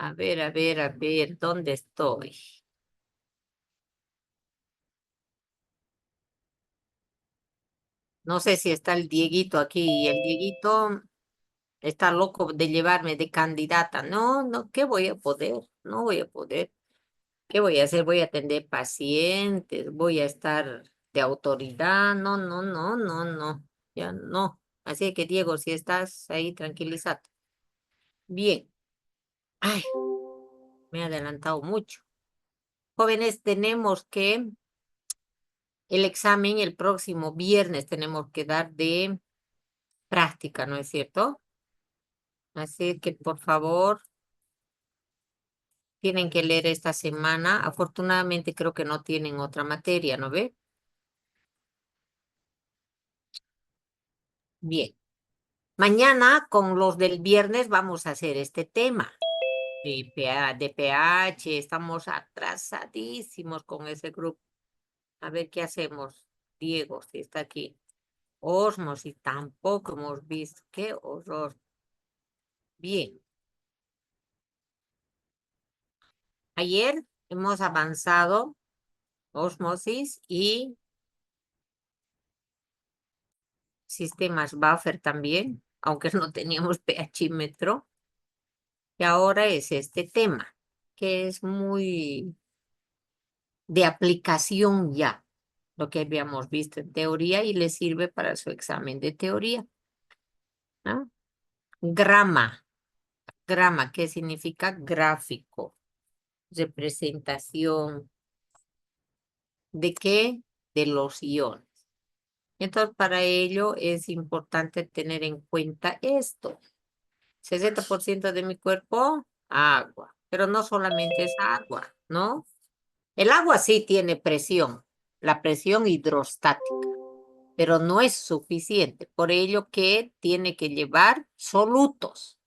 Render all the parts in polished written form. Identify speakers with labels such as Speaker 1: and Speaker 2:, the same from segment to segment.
Speaker 1: A ver, ¿dónde estoy? No sé si está el Dieguito aquí y el Dieguito está loco de llevarme de candidata. No, no, ¿qué voy a poder? No voy a poder. ¿Qué voy a hacer? Voy a atender pacientes, voy a estar de autoridad. No, no, no, no, no. Ya no. Así que, Diego, si estás ahí, tranquilízate. Bien. Ay, me he adelantado mucho. Jóvenes, tenemos que, el examen el próximo viernes tenemos que dar de práctica, ¿no es cierto? Así que, por favor, tienen que leer esta semana. Afortunadamente, creo que no tienen otra materia, ¿no ve? Bien. Mañana, con los del viernes, vamos a hacer este tema de pH. Estamos atrasadísimos con ese grupo. A ver qué hacemos. Diego, si está aquí. Osmosis, tampoco hemos visto. Qué horror. Bien. Ayer hemos avanzado osmosis y sistemas buffer también, aunque no teníamos pHímetro. Y ahora es este tema, que es muy de aplicación ya, lo que habíamos visto en teoría y le sirve para su examen de teoría, ¿no? Grama, grama, ¿qué significa? Gráfico, representación. ¿De qué? De los iones. Entonces, para ello es importante tener en cuenta esto. 60% de mi cuerpo, agua. Pero no solamente es agua, ¿no? El agua sí tiene presión, la presión hidrostática, pero no es suficiente. Por ello que tiene que llevar solutos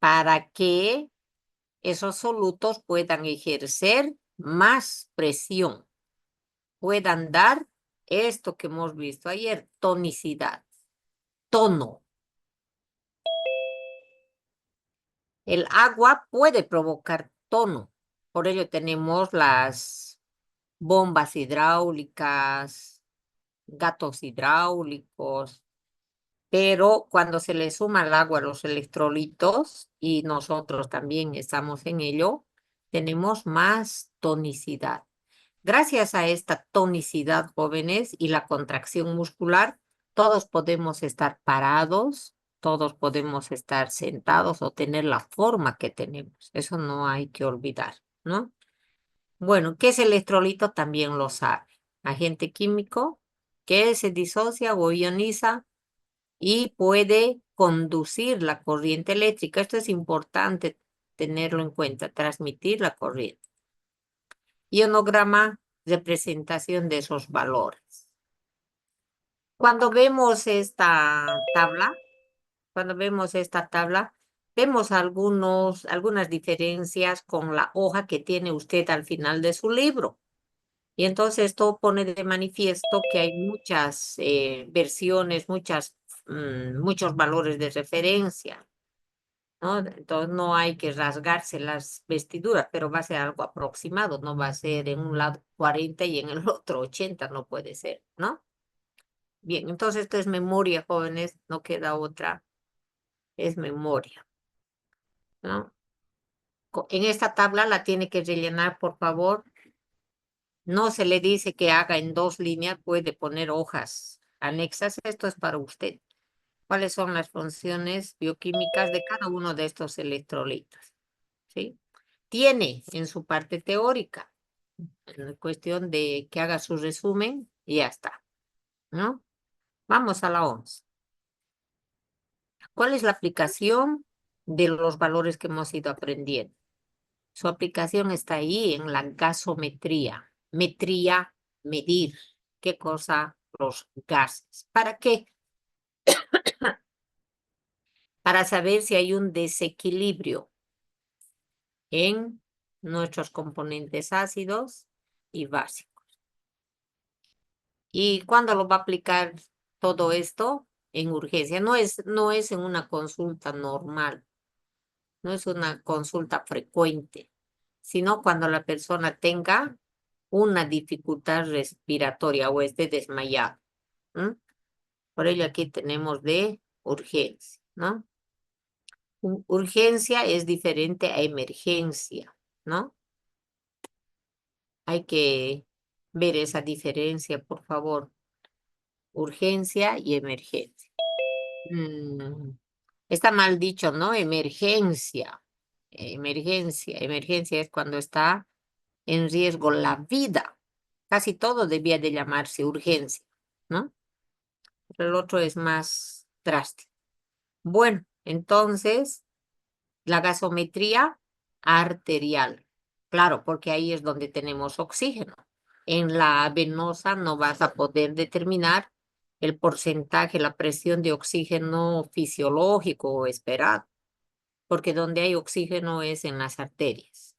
Speaker 1: para que esos solutos puedan ejercer más presión, puedan dar esto que hemos visto ayer, tonicidad, tono. El agua puede provocar tono. Por ello tenemos las bombas hidráulicas, gatos hidráulicos, pero cuando se le suma al agua los electrolitos, y nosotros también estamos en ello, tenemos más tonicidad. Gracias a esta tonicidad, jóvenes, y la contracción muscular, todos podemos estar parados, todos podemos estar sentados o tener la forma que tenemos. Eso no hay que olvidar, ¿no? Bueno, ¿qué es electrolito? También lo sabe. Agente químico que se disocia o ioniza y puede conducir la corriente eléctrica. Esto es importante tenerlo en cuenta, transmitir la corriente. Ionograma, representación de esos valores. Cuando vemos esta tabla, cuando vemos esta tabla, vemos algunas diferencias con la hoja que tiene usted al final de su libro. Y entonces esto pone de manifiesto que hay muchas versiones, muchos valores de referencia, ¿no? Entonces no hay que rasgarse las vestiduras, pero va a ser algo aproximado, no va a ser en un lado 40 y en el otro 80, no puede ser, ¿no? Bien, entonces esto es memoria, jóvenes, no queda otra, es memoria, ¿no? En esta tabla la tiene que rellenar, por favor. No se le dice que haga en 2 líneas, puede poner hojas anexas. Esto es para usted. ¿Cuáles son las funciones bioquímicas de cada uno de estos electrolitos? ¿Sí? Tiene en su parte teórica, en cuestión de que haga su resumen y ya está, ¿no? Vamos a la 11. ¿Cuál es la aplicación de los valores que hemos ido aprendiendo? Su aplicación está ahí en la gasometría. Metría, medir. ¿Qué cosa? Los gases. ¿Para qué? Para saber si hay un desequilibrio en nuestros componentes ácidos y básicos. ¿Y cuándo lo va a aplicar todo esto? En urgencia. No es en una consulta normal. no es una consulta frecuente, sino cuando la persona tenga una dificultad respiratoria o esté desmayado. ¿M? Por ello aquí tenemos de urgencia, ¿no? Urgencia es diferente a emergencia, ¿no? Hay que ver esa diferencia, por favor. Urgencia y emergencia. Está mal dicho, ¿no? Emergencia. Emergencia es cuando está en riesgo la vida. Casi todo debía de llamarse urgencia, ¿no? Pero el otro es más drástico. Bueno, entonces, la gasometría arterial. Claro, porque ahí es donde tenemos oxígeno. En la venosa no vas a poder determinar el porcentaje, la presión de oxígeno fisiológico o esperado, porque donde hay oxígeno es en las arterias.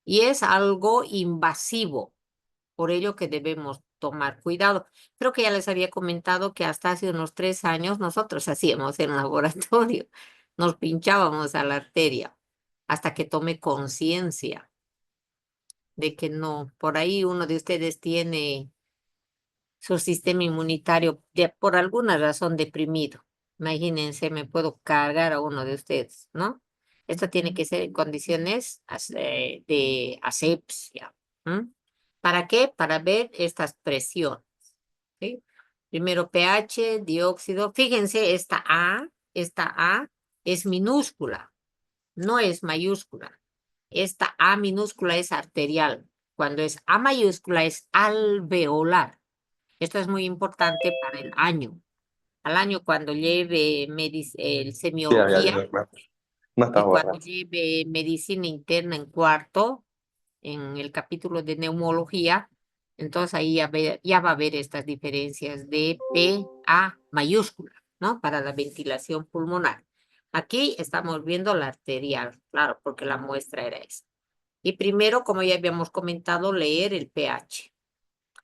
Speaker 1: Y es algo invasivo, por ello que debemos tomar cuidado. Creo que ya les había comentado que hasta hace unos 3 años nosotros hacíamos en laboratorio, nos pinchábamos a la arteria hasta que tomé conciencia de que no, por ahí uno de ustedes tiene su sistema inmunitario por alguna razón deprimido. Imagínense, me puedo cargar a uno de ustedes, ¿no? Esto tiene que ser en condiciones de asepsia. ¿M? ¿Para qué? Para ver estas presiones. ¿Sí? Primero pH, dióxido. Fíjense, esta A es minúscula, no es mayúscula. Esta A minúscula es arterial. Cuando es A mayúscula es alveolar. Esto es muy importante para el año. Al año cuando lleve semiología
Speaker 2: No está
Speaker 1: y cuando
Speaker 2: borracho.
Speaker 1: lleve medicina interna en cuarto, en el capítulo de neumología, entonces ahí ya va a haber estas diferencias de P, A mayúscula, ¿no? Para la ventilación pulmonar. Aquí estamos viendo la arterial, claro, porque la muestra era esa. Y primero, como ya habíamos comentado, leer el pH.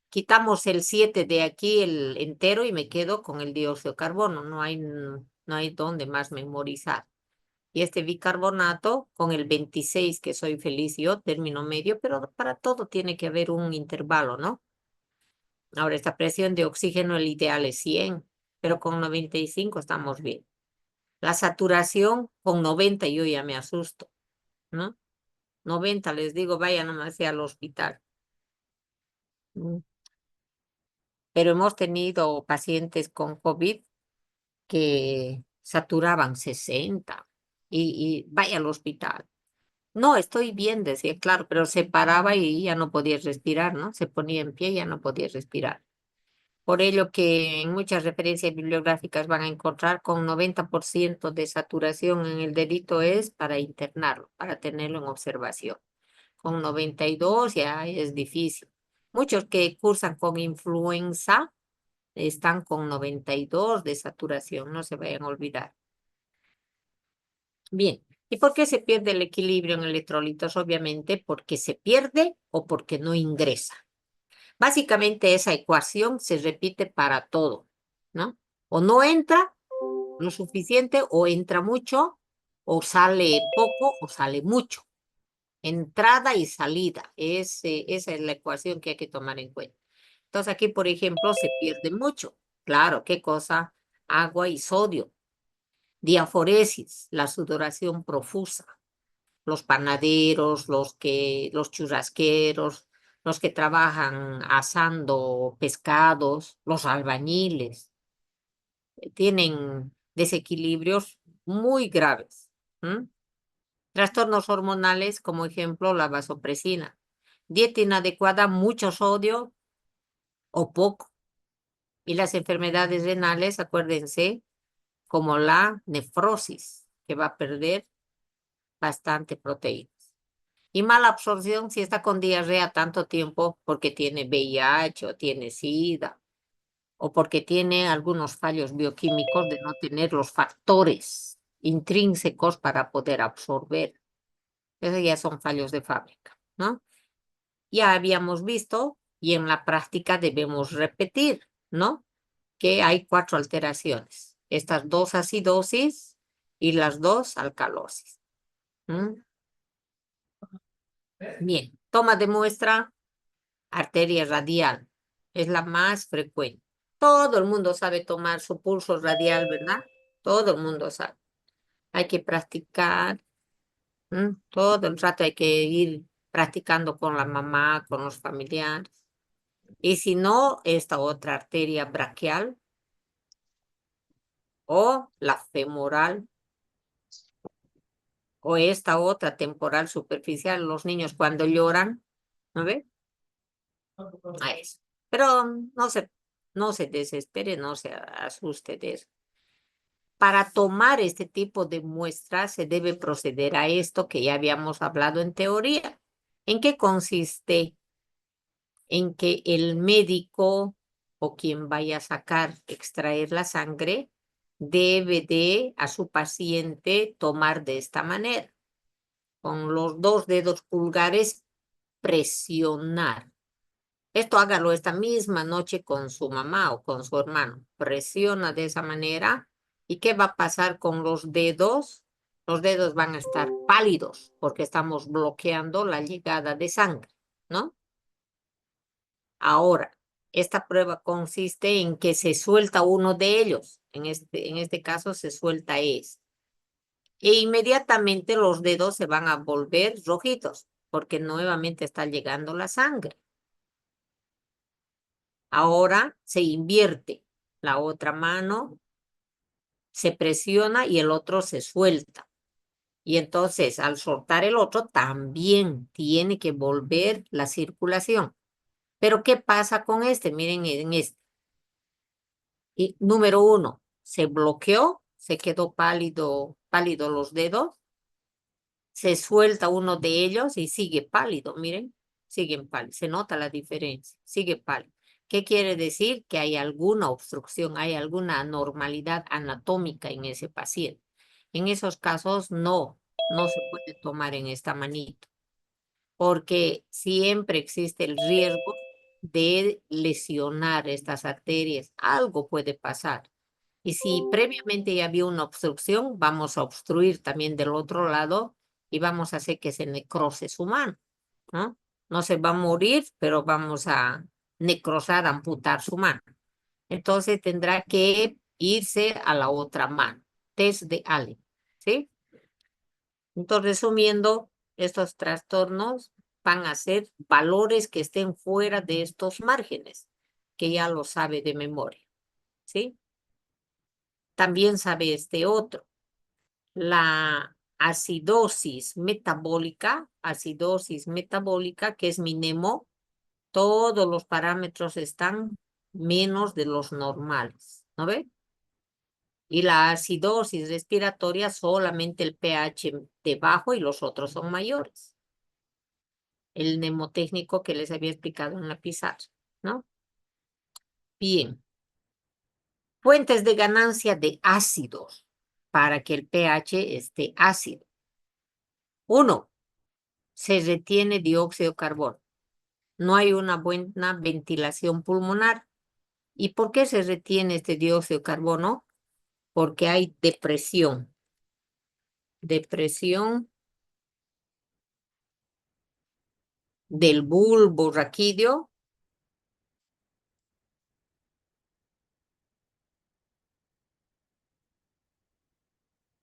Speaker 1: Quitamos el 7 de aquí, el entero, y me quedo con el dióxido de carbono. No hay dónde más memorizar. Y este bicarbonato con el 26, que soy feliz yo, término medio, pero para todo tiene que haber un intervalo, ¿no? Ahora, esta presión de oxígeno, el ideal es 100, pero con 95 estamos bien. La saturación con 90 yo ya me asusto, ¿no? 90 les digo, vaya nomás al hospital. Mm. Pero hemos tenido pacientes con COVID que saturaban 60 y vaya al hospital. No, estoy bien, decía, claro, pero se paraba y ya no podía respirar, ¿no? Se ponía en pie y ya no podía respirar. Por ello que en muchas referencias bibliográficas van a encontrar con 90% de saturación en el dedito es para internarlo, para tenerlo en observación. Con 92 ya es difícil. Muchos que cursan con influenza están con 92 de saturación, no se vayan a olvidar. Bien, ¿y por qué se pierde el equilibrio en electrolitos? Obviamente porque se pierde o porque no ingresa. Básicamente esa ecuación se repite para todo, ¿no? O no entra lo suficiente, o entra mucho, o sale poco, o sale mucho. Entrada y salida, esa es la ecuación que hay que tomar en cuenta. Entonces aquí, por ejemplo, se pierde mucho. Claro, ¿qué cosa? Agua y sodio. Diaforesis, la sudoración profusa. Los panaderos, los churrasqueros, los que trabajan asando pescados, los albañiles, tienen desequilibrios muy graves. ¿M? Trastornos hormonales, como ejemplo, la vasopresina. Dieta inadecuada, mucho sodio o poco. Y las enfermedades renales, acuérdense, como la nefrosis, que va a perder bastante proteínas. Y mala absorción si está con diarrea tanto tiempo porque tiene VIH o tiene SIDA o porque tiene algunos fallos bioquímicos de no tener los factores intrínsecos para poder absorber. Esos ya son fallos de fábrica, ¿no? Ya habíamos visto y en la práctica debemos repetir, ¿no? Que hay 4 alteraciones. Estas 2 acidosis y las 2 alcalosis. ¿Mm? Bien, toma de muestra, arteria radial. Es la más frecuente. Todo el mundo sabe tomar su pulso radial, ¿verdad? Todo el mundo sabe. Hay que practicar. Todo el rato hay que ir practicando con la mamá, con los familiares. Y si no, esta otra arteria braquial o la femoral o esta otra temporal superficial. Los niños cuando lloran, ¿no ve? A eso. Pero no se desespere, no se asuste de eso. Para tomar este tipo de muestras se debe proceder a esto que ya habíamos hablado en teoría. ¿En qué consiste? En que el médico o quien vaya a extraer la sangre, debe de a su paciente tomar de esta manera. Con los dos dedos pulgares, presionar. Esto hágalo esta misma noche con su mamá o con su hermano. Presiona de esa manera. ¿Y qué va a pasar con los dedos? Los dedos van a estar pálidos porque estamos bloqueando la llegada de sangre, ¿no? Ahora, esta prueba consiste en que se suelta uno de ellos. En este caso se suelta este. E inmediatamente los dedos se van a volver rojitos porque nuevamente está llegando la sangre. Ahora se invierte. La otra mano se presiona y el otro se suelta. Y entonces al soltar el otro también tiene que volver la circulación. Pero ¿qué pasa con este? Miren en este. Y número uno, se bloqueó, se quedó pálido los dedos, se suelta uno de ellos y sigue pálido, miren, siguen pálidos, se nota la diferencia, sigue pálido. ¿Qué quiere decir? Que hay alguna obstrucción, hay alguna anormalidad anatómica en ese paciente. En esos casos no se puede tomar en esta manito, porque siempre existe el riesgo de lesionar estas arterias. Algo puede pasar. Y si previamente ya había una obstrucción, vamos a obstruir también del otro lado y vamos a hacer que se necrose su mano, ¿no? No se va a morir, pero vamos a necrosar, amputar su mano. Entonces tendrá que irse a la otra mano. Test de Allen, ¿sí? Entonces, resumiendo, estos trastornos van a ser valores que estén fuera de estos márgenes, que ya lo sabe de memoria, ¿sí? También sabe este otro. La acidosis metabólica, que es mi NEMO, todos los parámetros están menos de los normales, ¿no ve? Y la acidosis respiratoria, solamente el pH debajo y los otros son mayores. El mnemotécnico que les había explicado en la pizarra, ¿no? Bien. Fuentes de ganancia de ácidos para que el pH esté ácido. Uno, se retiene dióxido de carbono. No hay una buena ventilación pulmonar. ¿Y por qué se retiene este dióxido de carbono? Porque hay depresión. Depresión del bulbo raquídeo,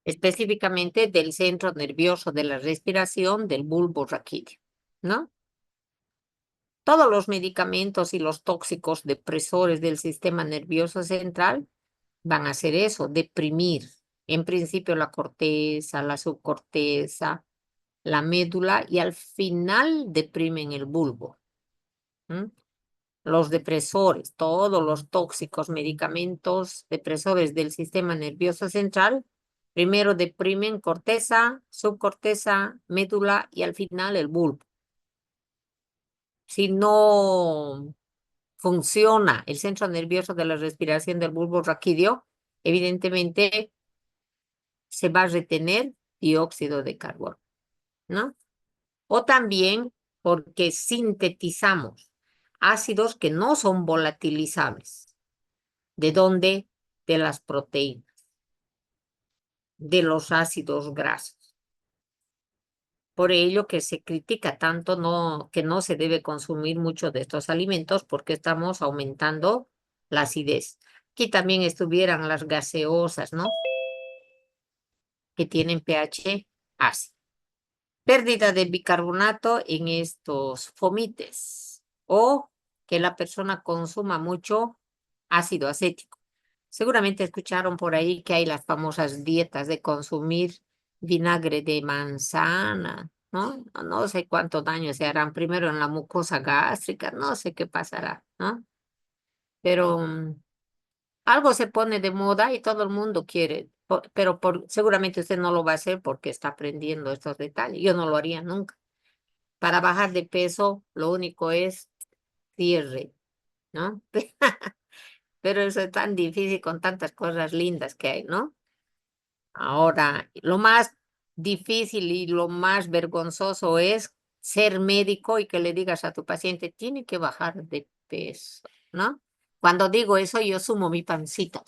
Speaker 1: específicamente del centro nervioso de la respiración del bulbo raquídeo, ¿no? Todos los medicamentos y los tóxicos depresores del sistema nervioso central van a hacer eso, deprimir. En principio la corteza, la subcorteza, la médula y al final deprimen el bulbo. Los depresores, todos los tóxicos medicamentos depresores del sistema nervioso central, primero deprimen corteza, subcorteza, médula y al final el bulbo. Si no funciona el centro nervioso de la respiración del bulbo raquídeo, evidentemente se va a retener dióxido de carbono, ¿no? O también porque sintetizamos ácidos que no son volatilizables. ¿De dónde? De las proteínas, de los ácidos grasos. Por ello que se critica tanto que no se debe consumir mucho de estos alimentos porque estamos aumentando la acidez. Aquí también estuvieran las gaseosas, ¿no? Que tienen pH ácido. Pérdida de bicarbonato en estos fomites o que la persona consuma mucho ácido acético. Seguramente escucharon por ahí que hay las famosas dietas de consumir vinagre de manzana, ¿no? No sé cuánto daño se harán primero en la mucosa gástrica, no sé qué pasará, ¿no? Pero algo se pone de moda y todo el mundo quiere, pero seguramente usted no lo va a hacer porque está aprendiendo estos detalles. Yo no lo haría nunca. Para bajar de peso, lo único es cierre, ¿no? Pero eso es tan difícil con tantas cosas lindas que hay, ¿no? Ahora, lo más difícil y lo más vergonzoso es ser médico y que le digas a tu paciente, tiene que bajar de peso, ¿no? Cuando digo eso, yo sumo mi pancita.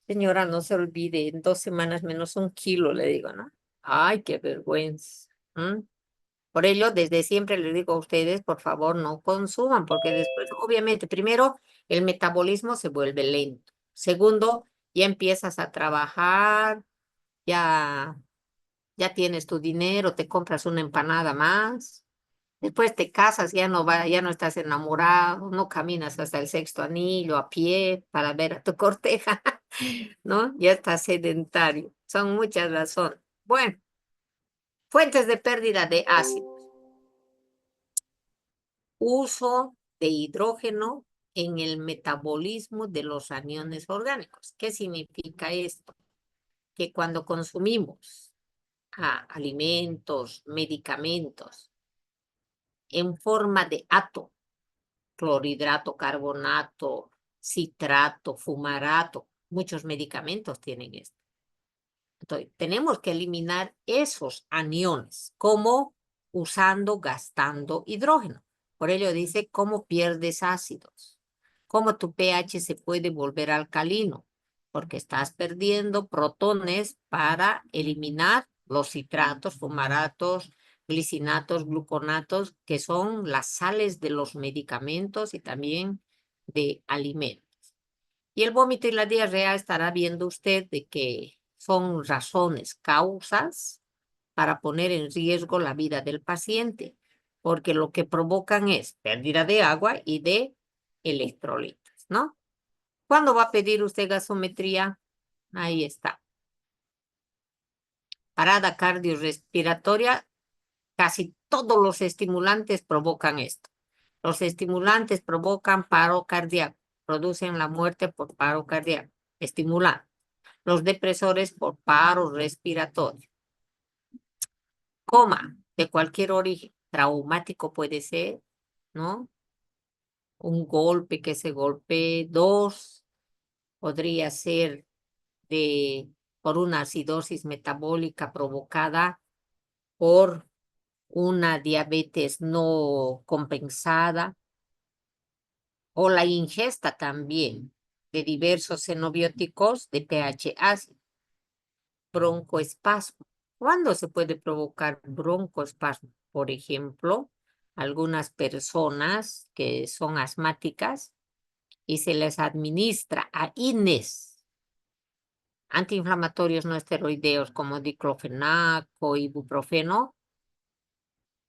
Speaker 1: Señora, no se olvide, en 2 semanas menos 1 kilo, le digo, ¿no? Ay, qué vergüenza. Por ello, desde siempre les digo a ustedes, por favor, no consuman, porque después, obviamente, primero, el metabolismo se vuelve lento. Segundo, ya empiezas a trabajar, ya, ya tienes tu dinero, te compras una empanada más. Después te casas, ya no estás enamorado, no caminas hasta el sexto anillo a pie para ver a tu corteja, ¿no? Ya estás sedentario. Son muchas razones. Bueno, fuentes de pérdida de ácido. Uso de hidrógeno en el metabolismo de los aniones orgánicos. ¿Qué significa esto? Que cuando consumimos alimentos, medicamentos en forma de átomo, clorhidrato, carbonato, citrato, fumarato, muchos medicamentos tienen esto. Entonces, tenemos que eliminar esos aniones, como gastando hidrógeno. Por ello dice, ¿cómo pierdes ácidos? ¿Cómo tu pH se puede volver alcalino? Porque estás perdiendo protones para eliminar los citratos, fumaratos, glicinatos, gluconatos, que son las sales de los medicamentos y también de alimentos. Y el vómito y la diarrea estará viendo usted de que son razones, causas para poner en riesgo la vida del paciente, porque lo que provocan es pérdida de agua y de electrolitos, ¿no? ¿Cuándo va a pedir usted gasometría? Ahí está. Parada cardiorrespiratoria, casi todos los estimulantes provocan esto. Los estimulantes provocan paro cardíaco, producen la muerte por paro cardíaco, estimulan. Los depresores por paro respiratorio. Coma de cualquier origen, traumático puede ser, ¿no? Un golpe que se golpee, dos, podría ser por una acidosis metabólica provocada por una diabetes no compensada o la ingesta también de diversos xenobióticos de pH ácido. Broncoespasmo. ¿Cuándo se puede provocar broncoespasmo? Por ejemplo, algunas personas que son asmáticas y se les administra a INES, antiinflamatorios no esteroideos como diclofenaco, ibuprofeno,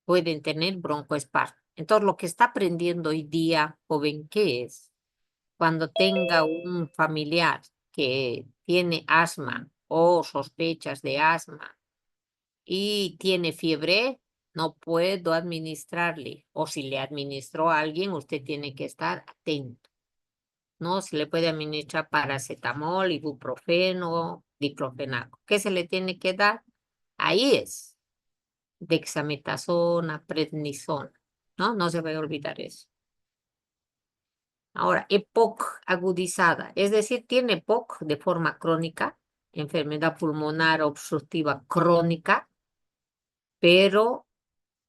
Speaker 1: pueden tener broncoespasmo. Entonces, lo que está aprendiendo hoy día, joven, ¿qué es? Cuando tenga un familiar que tiene asma o sospechas de asma y tiene fiebre, no puedo administrarle. O si le administró a alguien, usted tiene que estar atento. No se le puede administrar paracetamol, ibuprofeno, diclofenaco. ¿Qué se le tiene que dar? Ahí es dexametasona, prednisona. ¿No? No se va a olvidar eso. Ahora, EPOC agudizada, es decir, tiene EPOC de forma crónica, enfermedad pulmonar obstructiva crónica, pero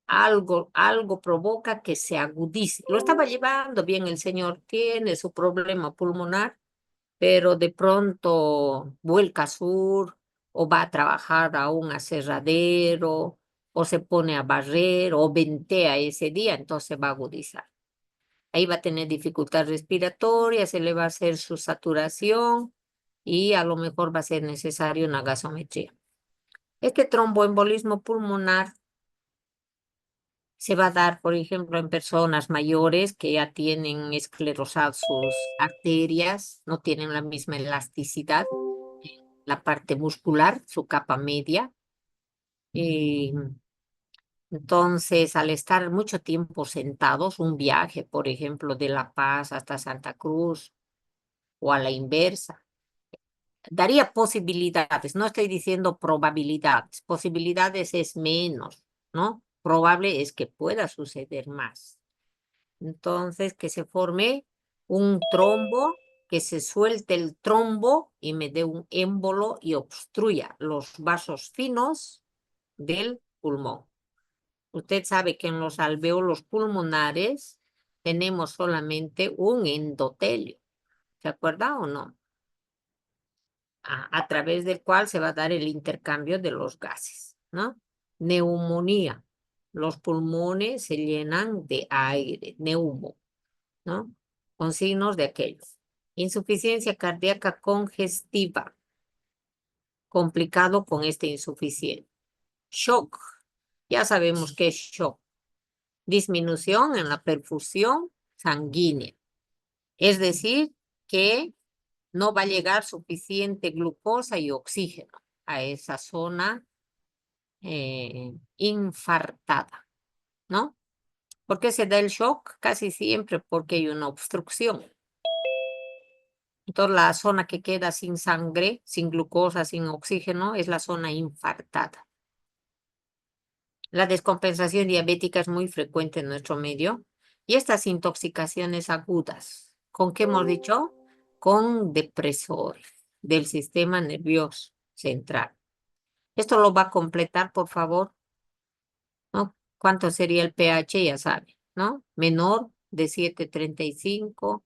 Speaker 1: algo provoca que se agudice. Lo estaba llevando bien el señor, tiene su problema pulmonar, pero de pronto vuelca sur o va a trabajar a un aserradero o se pone a barrer o ventea ese día, entonces se va a agudizar. Ahí va a tener dificultad respiratoria, se le va a hacer su saturación y a lo mejor va a ser necesario una gasometría. Este tromboembolismo pulmonar se va a dar, por ejemplo, en personas mayores que ya tienen esclerosadas sus arterias, no tienen la misma elasticidad, la parte muscular, su capa media. Y entonces, al estar mucho tiempo sentados, un viaje, por ejemplo, de La Paz hasta Santa Cruz o a la inversa, daría posibilidades, no estoy diciendo probabilidades, posibilidades es menos, ¿no? Probable es que pueda suceder más. Entonces, que se forme un trombo, que se suelte el trombo y me dé un émbolo y obstruya los vasos finos del pulmón. Usted sabe que en los alvéolos pulmonares tenemos solamente un endotelio. ¿Se acuerda o no? A través del cual se va a dar el intercambio de los gases, ¿no? Neumonía. Los pulmones se llenan de aire, neumo, ¿no? Con signos de aquello. Insuficiencia cardíaca congestiva, complicado con este insuficiente. Shock, ya sabemos qué es shock. Disminución en la perfusión sanguínea. Es decir, que no va a llegar suficiente glucosa y oxígeno a esa zona infartada, ¿no? ¿Por qué se da el shock? Casi siempre porque hay una obstrucción. Entonces, la zona que queda sin sangre, sin glucosa, sin oxígeno, es la zona infartada. La descompensación diabética es muy frecuente en nuestro medio. Y estas intoxicaciones agudas, ¿con qué hemos dicho? Con depresores del sistema nervioso central. Esto lo va a completar, por favor, ¿no? ¿Cuánto sería el pH? Ya sabe, ¿no? Menor de 7,35,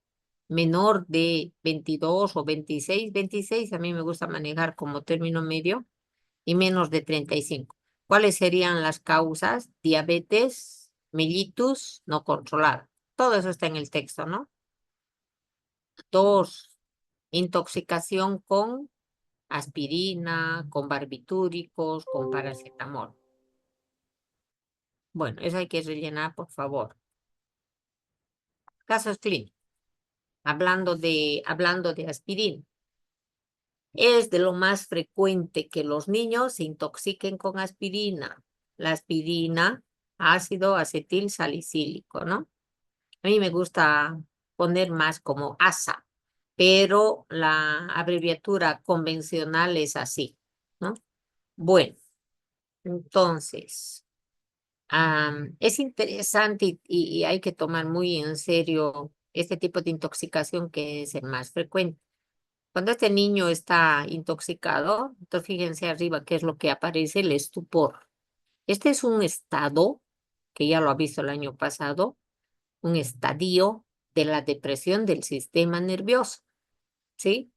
Speaker 1: menor de 22 o 26. 26 a mí me gusta manejar como término medio y menos de 35. ¿Cuáles serían las causas? Diabetes, mellitus no controlada. Todo eso está en el texto, ¿no? 2, intoxicación con aspirina, con barbitúricos, con paracetamol. Bueno, eso hay que rellenar, por favor. Casos clínicos. Hablando de aspirina. Es de lo más frecuente que los niños se intoxiquen con aspirina. La aspirina, ácido acetil salicílico, ¿no? A mí me gusta poner más como ASA, pero la abreviatura convencional es así, ¿no? Bueno, entonces, es interesante y hay que tomar muy en serio este tipo de intoxicación que es el más frecuente. Cuando este niño está intoxicado, entonces fíjense arriba qué es lo que aparece, el estupor. Este es un estado, que ya lo ha visto el año pasado, un estadio de la depresión del sistema nervioso, ¿sí?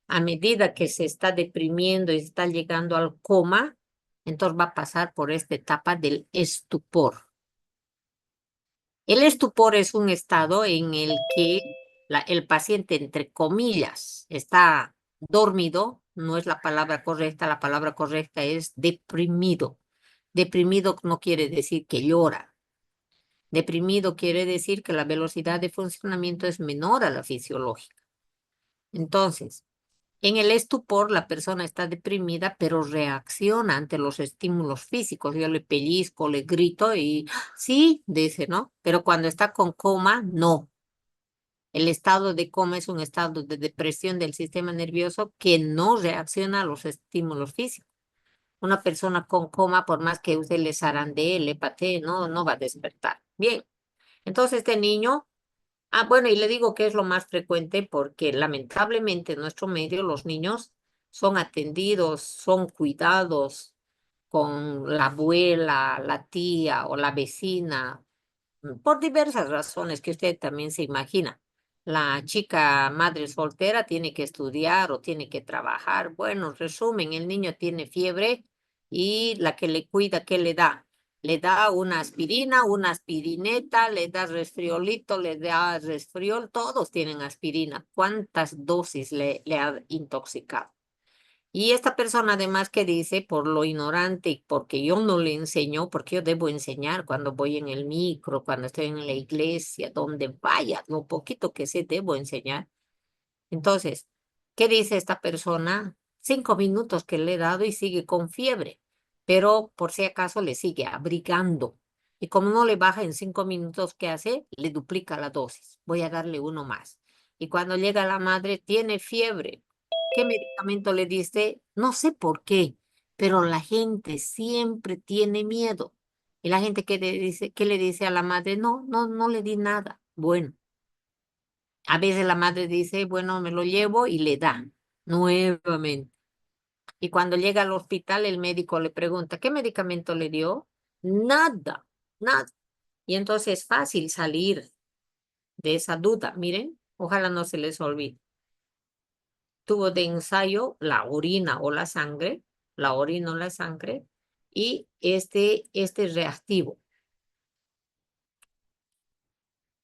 Speaker 1: A medida que se está deprimiendo y está llegando al coma, entonces va a pasar por esta etapa del estupor. El estupor es un estado en el que el paciente, entre comillas, está dormido, no es la palabra correcta es deprimido. Deprimido no quiere decir que llora. Deprimido quiere decir que la velocidad de funcionamiento es menor a la fisiológica. Entonces, en el estupor la persona está deprimida, pero reacciona ante los estímulos físicos. Yo le pellizco, le grito y sí, dice, ¿no? Pero cuando está con coma, no. El estado de coma es un estado de depresión del sistema nervioso que no reacciona a los estímulos físicos. Una persona con coma, por más que usted le zarandee, le patee, no va a despertar. Bien, entonces este niño, bueno, y le digo que es lo más frecuente porque lamentablemente en nuestro medio los niños son atendidos, son cuidados con la abuela, la tía o la vecina, por diversas razones que usted también se imagina. La chica madre soltera tiene que estudiar o tiene que trabajar. Bueno, resumen, el niño tiene fiebre y la que le cuida, ¿qué le da? Le da una aspirina, una aspirineta, le da resfriolito, le da resfriol, todos tienen aspirina. ¿Cuántas dosis le ha intoxicado? Y esta persona además que dice, por lo ignorante y porque yo no le enseño, porque yo debo enseñar cuando voy en el micro, cuando estoy en la iglesia, donde vaya, lo poquito que sé, debo enseñar. Entonces, ¿qué dice esta persona? 5 minutos que le he dado y sigue con fiebre, pero por si acaso le sigue abrigando. Y como no le baja en 5 minutos, ¿qué hace? Le duplica la dosis. Voy a darle uno más. Y cuando llega la madre, tiene fiebre. ¿Qué medicamento le diste? No sé por qué, pero la gente siempre tiene miedo. Y la gente que le dice, ¿qué le dice a la madre? No, no, no le di nada. Bueno. A veces la madre dice, bueno, me lo llevo y le da nuevamente. Y cuando llega al hospital, el médico le pregunta, ¿qué medicamento le dio? Nada, nada. Y entonces es fácil salir de esa duda. Miren, ojalá no se les olvide. Tubo de ensayo, la orina o la sangre, la orina o la sangre, y este reactivo,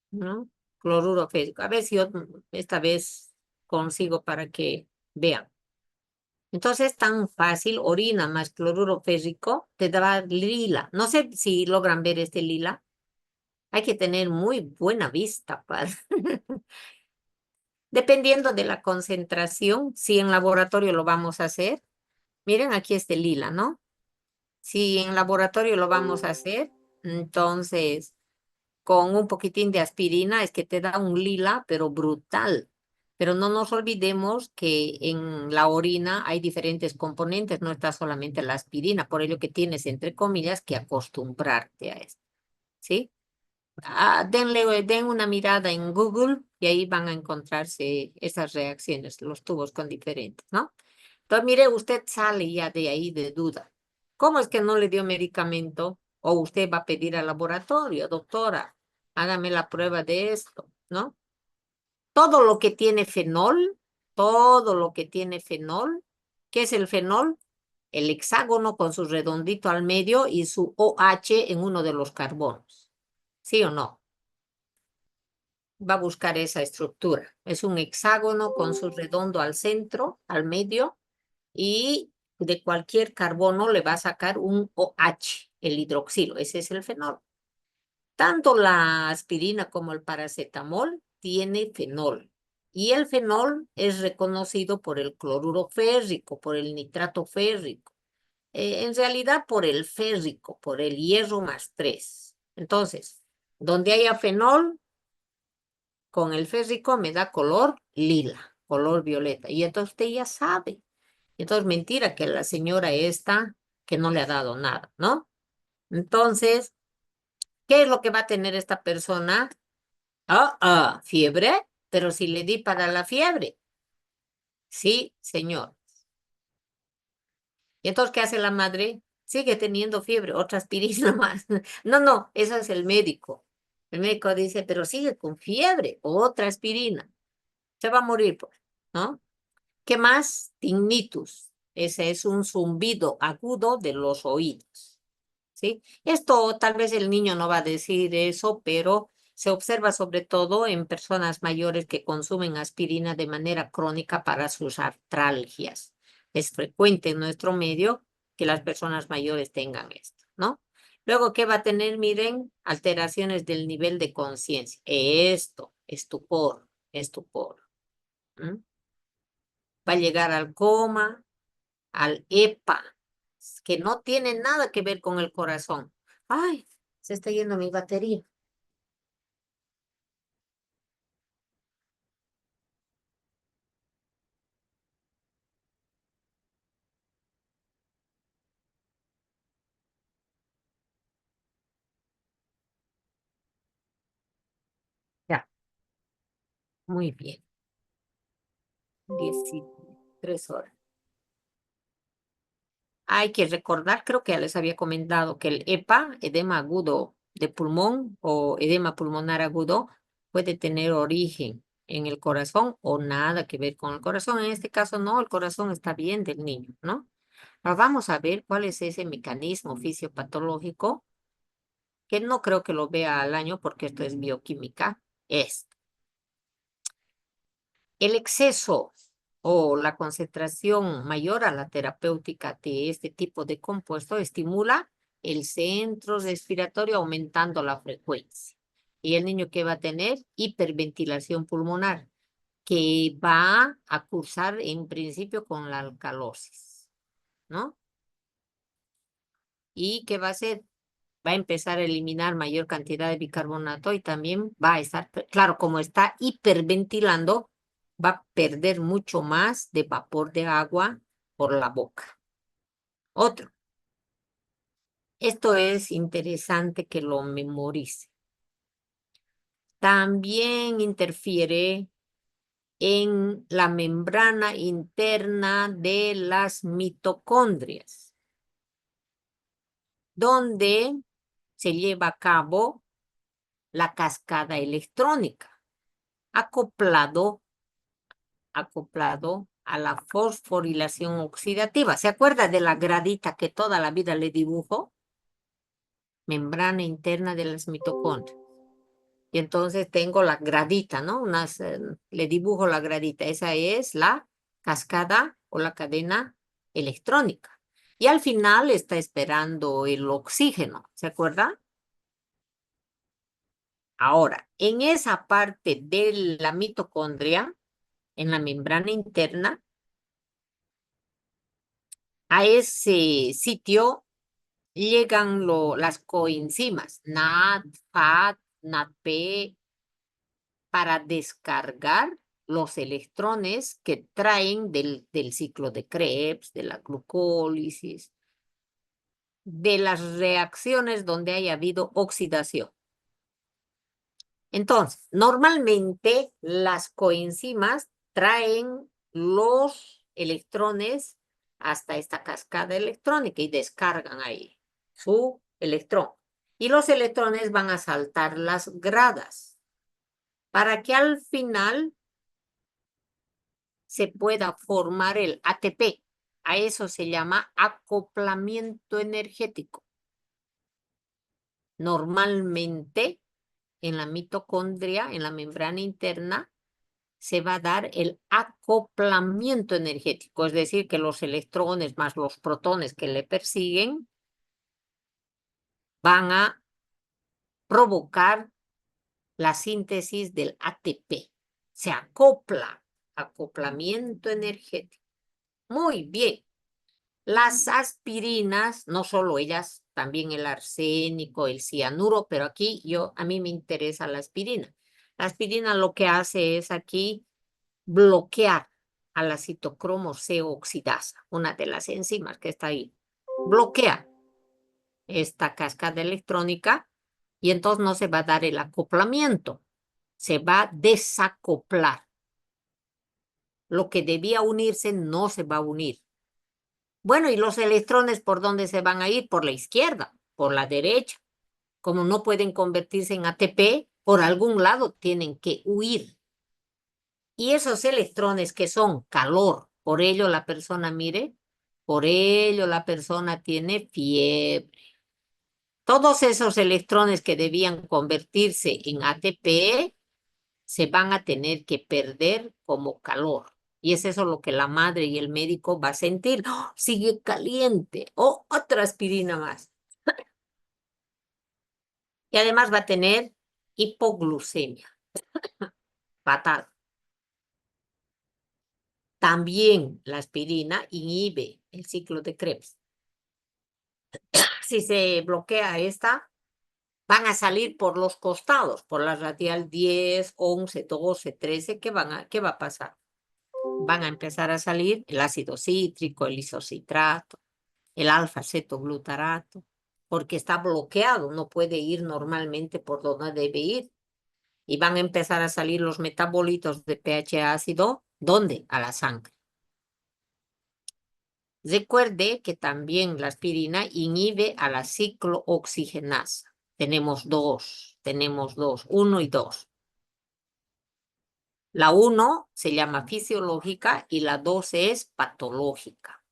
Speaker 1: ¿no? Cloruro férico. A ver si yo esta vez consigo para que vean. Entonces, tan fácil, orina más cloruro férrico te da lila. No sé si logran ver este lila. Hay que tener muy buena vista para... Dependiendo de la concentración, si en laboratorio lo vamos a hacer. Miren, aquí este lila, ¿no? Si en laboratorio lo vamos a hacer, entonces con un poquitín de aspirina es que te da un lila, pero brutal. Pero no nos olvidemos que en la orina hay diferentes componentes, no está solamente la aspirina, por ello que tienes, entre comillas, que acostumbrarte a esto, ¿sí? Den una mirada en Google y ahí van a encontrarse esas reacciones, los tubos con diferentes, ¿no? Entonces, mire, usted sale ya de ahí de duda. ¿Cómo es que no le dio medicamento? O usted va a pedir al laboratorio, doctora, hágame la prueba de esto, ¿no? Todo lo que tiene fenol, todo lo que tiene fenol, ¿qué es el fenol? El hexágono con su redondito al medio y su OH en uno de los carbonos. ¿Sí o no? Va a buscar esa estructura. Es un hexágono con su redondo al centro, al medio, y de cualquier carbono le va a sacar un OH, el hidroxilo, ese es el fenol. Tanto la aspirina como el paracetamol tiene fenol. Y el fenol es reconocido por el cloruro férrico, por el nitrato férrico. En realidad por el férrico, por el hierro más 3. Entonces, donde haya fenol, con el férrico me da color lila, color violeta. Y entonces usted ya sabe. Entonces, mentira que la señora esta que no le ha dado nada, ¿no? Entonces, ¿qué es lo que va a tener esta persona? Fiebre, pero si le di para la fiebre. Sí, señor. ¿Y entonces qué hace la madre? Sigue teniendo fiebre, otra aspirina más. No, no, eso es el médico. El médico dice, pero sigue con fiebre, otra aspirina. Se va a morir, pues, ¿no? ¿Qué más? Tinnitus. Ese es un zumbido agudo de los oídos. ¿Sí? Esto tal vez el niño no va a decir eso, pero se observa sobre todo en personas mayores que consumen aspirina de manera crónica para sus artralgias. Es frecuente en nuestro medio que las personas mayores tengan esto, ¿no? Luego, ¿qué va a tener? Miren, alteraciones del nivel de conciencia. Esto, estupor, estupor. ¿M? Va a llegar al coma, al EPA, que no tiene nada que ver con el corazón. Ay, se está yendo mi batería. Ya, muy bien. 13 horas. Hay que recordar, creo que ya les había comentado que el EPA, edema agudo de pulmón o edema pulmonar agudo, puede tener origen en el corazón o nada que ver con el corazón. En este caso no, el corazón está bien del niño, ¿no? Pero vamos a ver cuál es ese mecanismo fisiopatológico, que no creo que lo vea al año porque esto es bioquímica. Es el exceso o la concentración mayor a la terapéutica de este tipo de compuesto estimula el centro respiratorio aumentando la frecuencia. Y el niño que va a tener hiperventilación pulmonar, que va a cursar en principio con la alcalosis, ¿no? ¿Y qué va a hacer? Va a empezar a eliminar mayor cantidad de bicarbonato y también va a estar, claro, como está hiperventilando, va a perder mucho más de vapor de agua por la boca. Otro, esto es interesante que lo memorice. También interfiere en la membrana interna de las mitocondrias, donde se lleva a cabo la cascada electrónica, acoplado a la fosforilación oxidativa. ¿Se acuerda de la gradita que toda la vida le dibujo? Membrana interna de las mitocondrias. Y entonces tengo la gradita, ¿no? Le dibujo la gradita. Esa es la cascada o la cadena electrónica. Y al final está esperando el oxígeno. ¿Se acuerda? Ahora, en esa parte de la mitocondria, en la membrana interna, a ese sitio llegan las coenzimas NAD, FAT, NADP para descargar los electrones que traen del ciclo de Krebs, de la glucólisis, de las reacciones donde haya habido oxidación. Entonces, normalmente las coenzimas traen los electrones hasta esta cascada electrónica y descargan ahí su electrón. Y los electrones van a saltar las gradas para que al final se pueda formar el ATP. A eso se llama acoplamiento energético. Normalmente en la mitocondria, en la membrana interna, se va a dar el acoplamiento energético, es decir, que los electrones más los protones que le persiguen van a provocar la síntesis del ATP. Se acopla, acoplamiento energético. Muy bien. Las aspirinas, no solo ellas, también el arsénico, el cianuro, pero aquí a mí me interesa la aspirina. La aspirina lo que hace es aquí bloquear a la citocromo C oxidasa, una de las enzimas que está ahí. Bloquea esta cascada electrónica y entonces no se va a dar el acoplamiento, se va a desacoplar. Lo que debía unirse no se va a unir. Bueno, ¿y los electrones por dónde se van a ir? Por la izquierda, por la derecha. Como no pueden convertirse en ATP, por algún lado tienen que huir. Y esos electrones que son calor, por ello la persona, mire, por ello la persona tiene fiebre. Todos esos electrones que debían convertirse en ATP se van a tener que perder como calor. Y es eso lo que la madre y el médico va a sentir. ¡Oh! Sigue caliente. O otra aspirina más. Y además va a tener hipoglucemia. Fatal. También la aspirina inhibe el ciclo de Krebs. Si se bloquea esta, van a salir por los costados, por la radial 10, 11, 12, 13. ¿Qué va a pasar? Van a empezar a salir el ácido cítrico, el isocitrato, el alfa-cetoglutarato, porque está bloqueado, no puede ir normalmente por donde debe ir. Y van a empezar a salir los metabolitos de pH ácido, ¿dónde? A la sangre. Recuerde que también la aspirina inhibe a la ciclooxigenasa. Tenemos dos, uno y dos. La 1 se llama fisiológica y la 2 es patológica.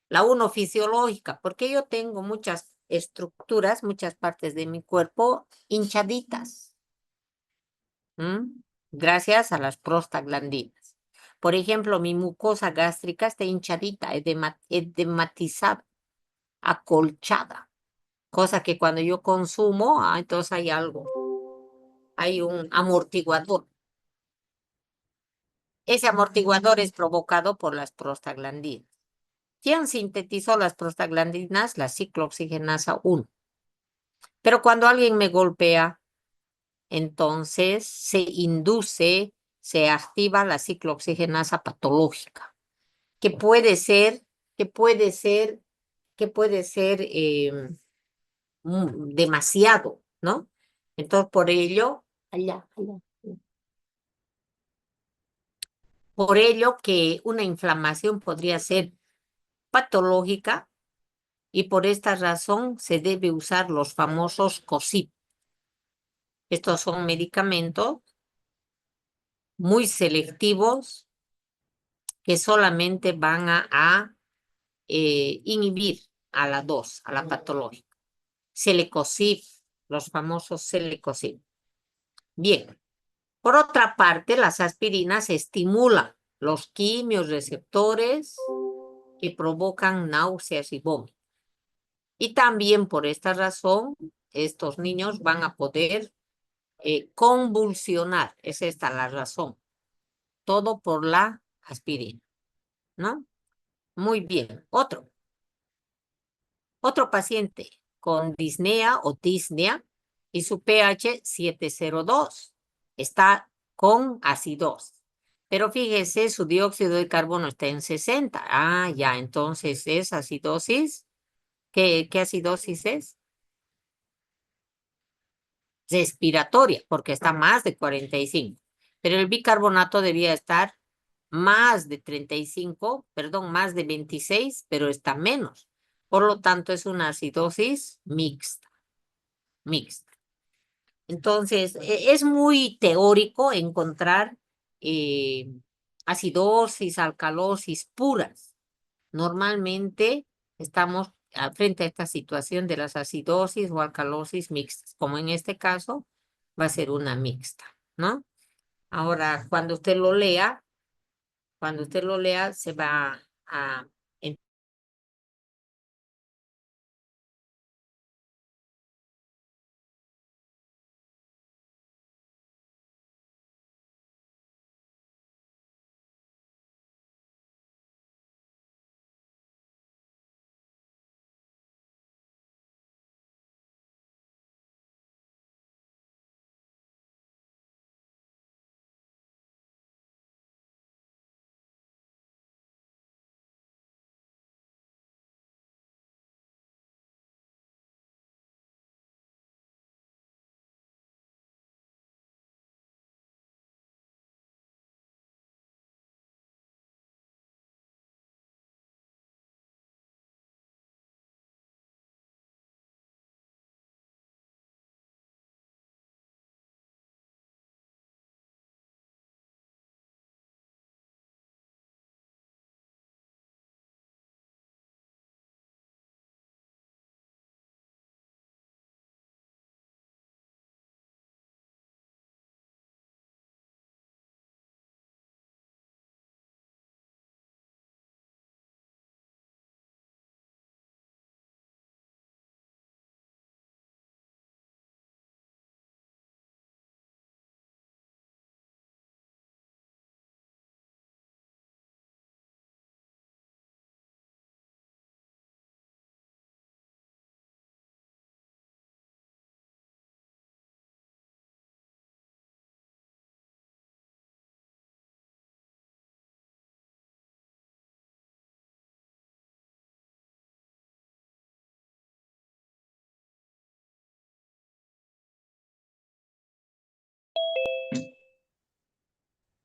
Speaker 1: La uno fisiológica, porque yo tengo muchas estructuras, muchas partes de mi cuerpo hinchaditas. ¿M? Gracias a las prostaglandinas. Por ejemplo, mi mucosa gástrica está hinchadita, edematizada, acolchada, cosa que cuando yo consumo, entonces hay algo, hay un amortiguador. Ese amortiguador es provocado por las prostaglandinas. ¿Quién sintetizó las prostaglandinas? La ciclooxigenasa 1. Pero cuando alguien me golpea, entonces se induce, se activa la ciclooxigenasa patológica, que puede ser, que puede ser, que puede ser demasiado, ¿no? Entonces, por ello que una inflamación podría ser patológica y por esta razón se debe usar los famosos COSIP. Estos son medicamentos muy selectivos que solamente van a inhibir a la 2, a la patológica. Celecoxib, los famosos Celecoxib. Bien, por otra parte, las aspirinas estimulan los quimiorreceptores que provocan náuseas y vómitos. Y también por esta razón, estos niños van a poder convulsionar. Es esta la razón. Todo por la aspirina, ¿no? Muy bien. Otro paciente con disnea o disnea y su pH 702 está con acidosis. Pero fíjese, su dióxido de carbono está en 60. Ya, entonces es acidosis. ¿Qué acidosis es? Respiratoria, porque está más de 45. Pero el bicarbonato debía estar más de 35, perdón, más de 26, pero está menos. Por lo tanto, es una acidosis mixta. Entonces, es muy teórico encontrar eh, acidosis, alcalosis puras. Normalmente estamos frente a esta situación de las acidosis o alcalosis mixtas, como en este caso va a ser una mixta, ¿no? Ahora, cuando usted lo lea, se va a...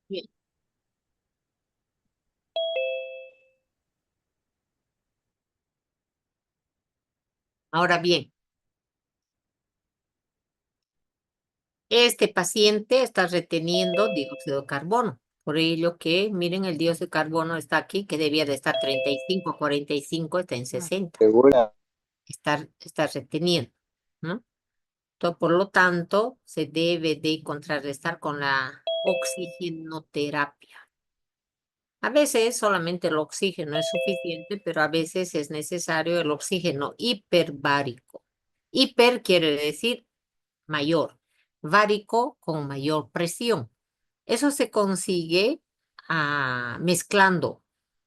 Speaker 1: Bien. Ahora bien, este paciente está reteniendo dióxido de carbono. Por ello que, miren, el dióxido de carbono está aquí, que debía de estar 35, 45, está en 60.
Speaker 2: Segura.
Speaker 1: Está reteniendo, ¿no? Por lo tanto, se debe de contrarrestar con la oxigenoterapia. A veces solamente el oxígeno es suficiente, pero a veces es necesario el oxígeno hiperbárico. Hiper quiere decir mayor, bárico con mayor presión. Eso se consigue mezclando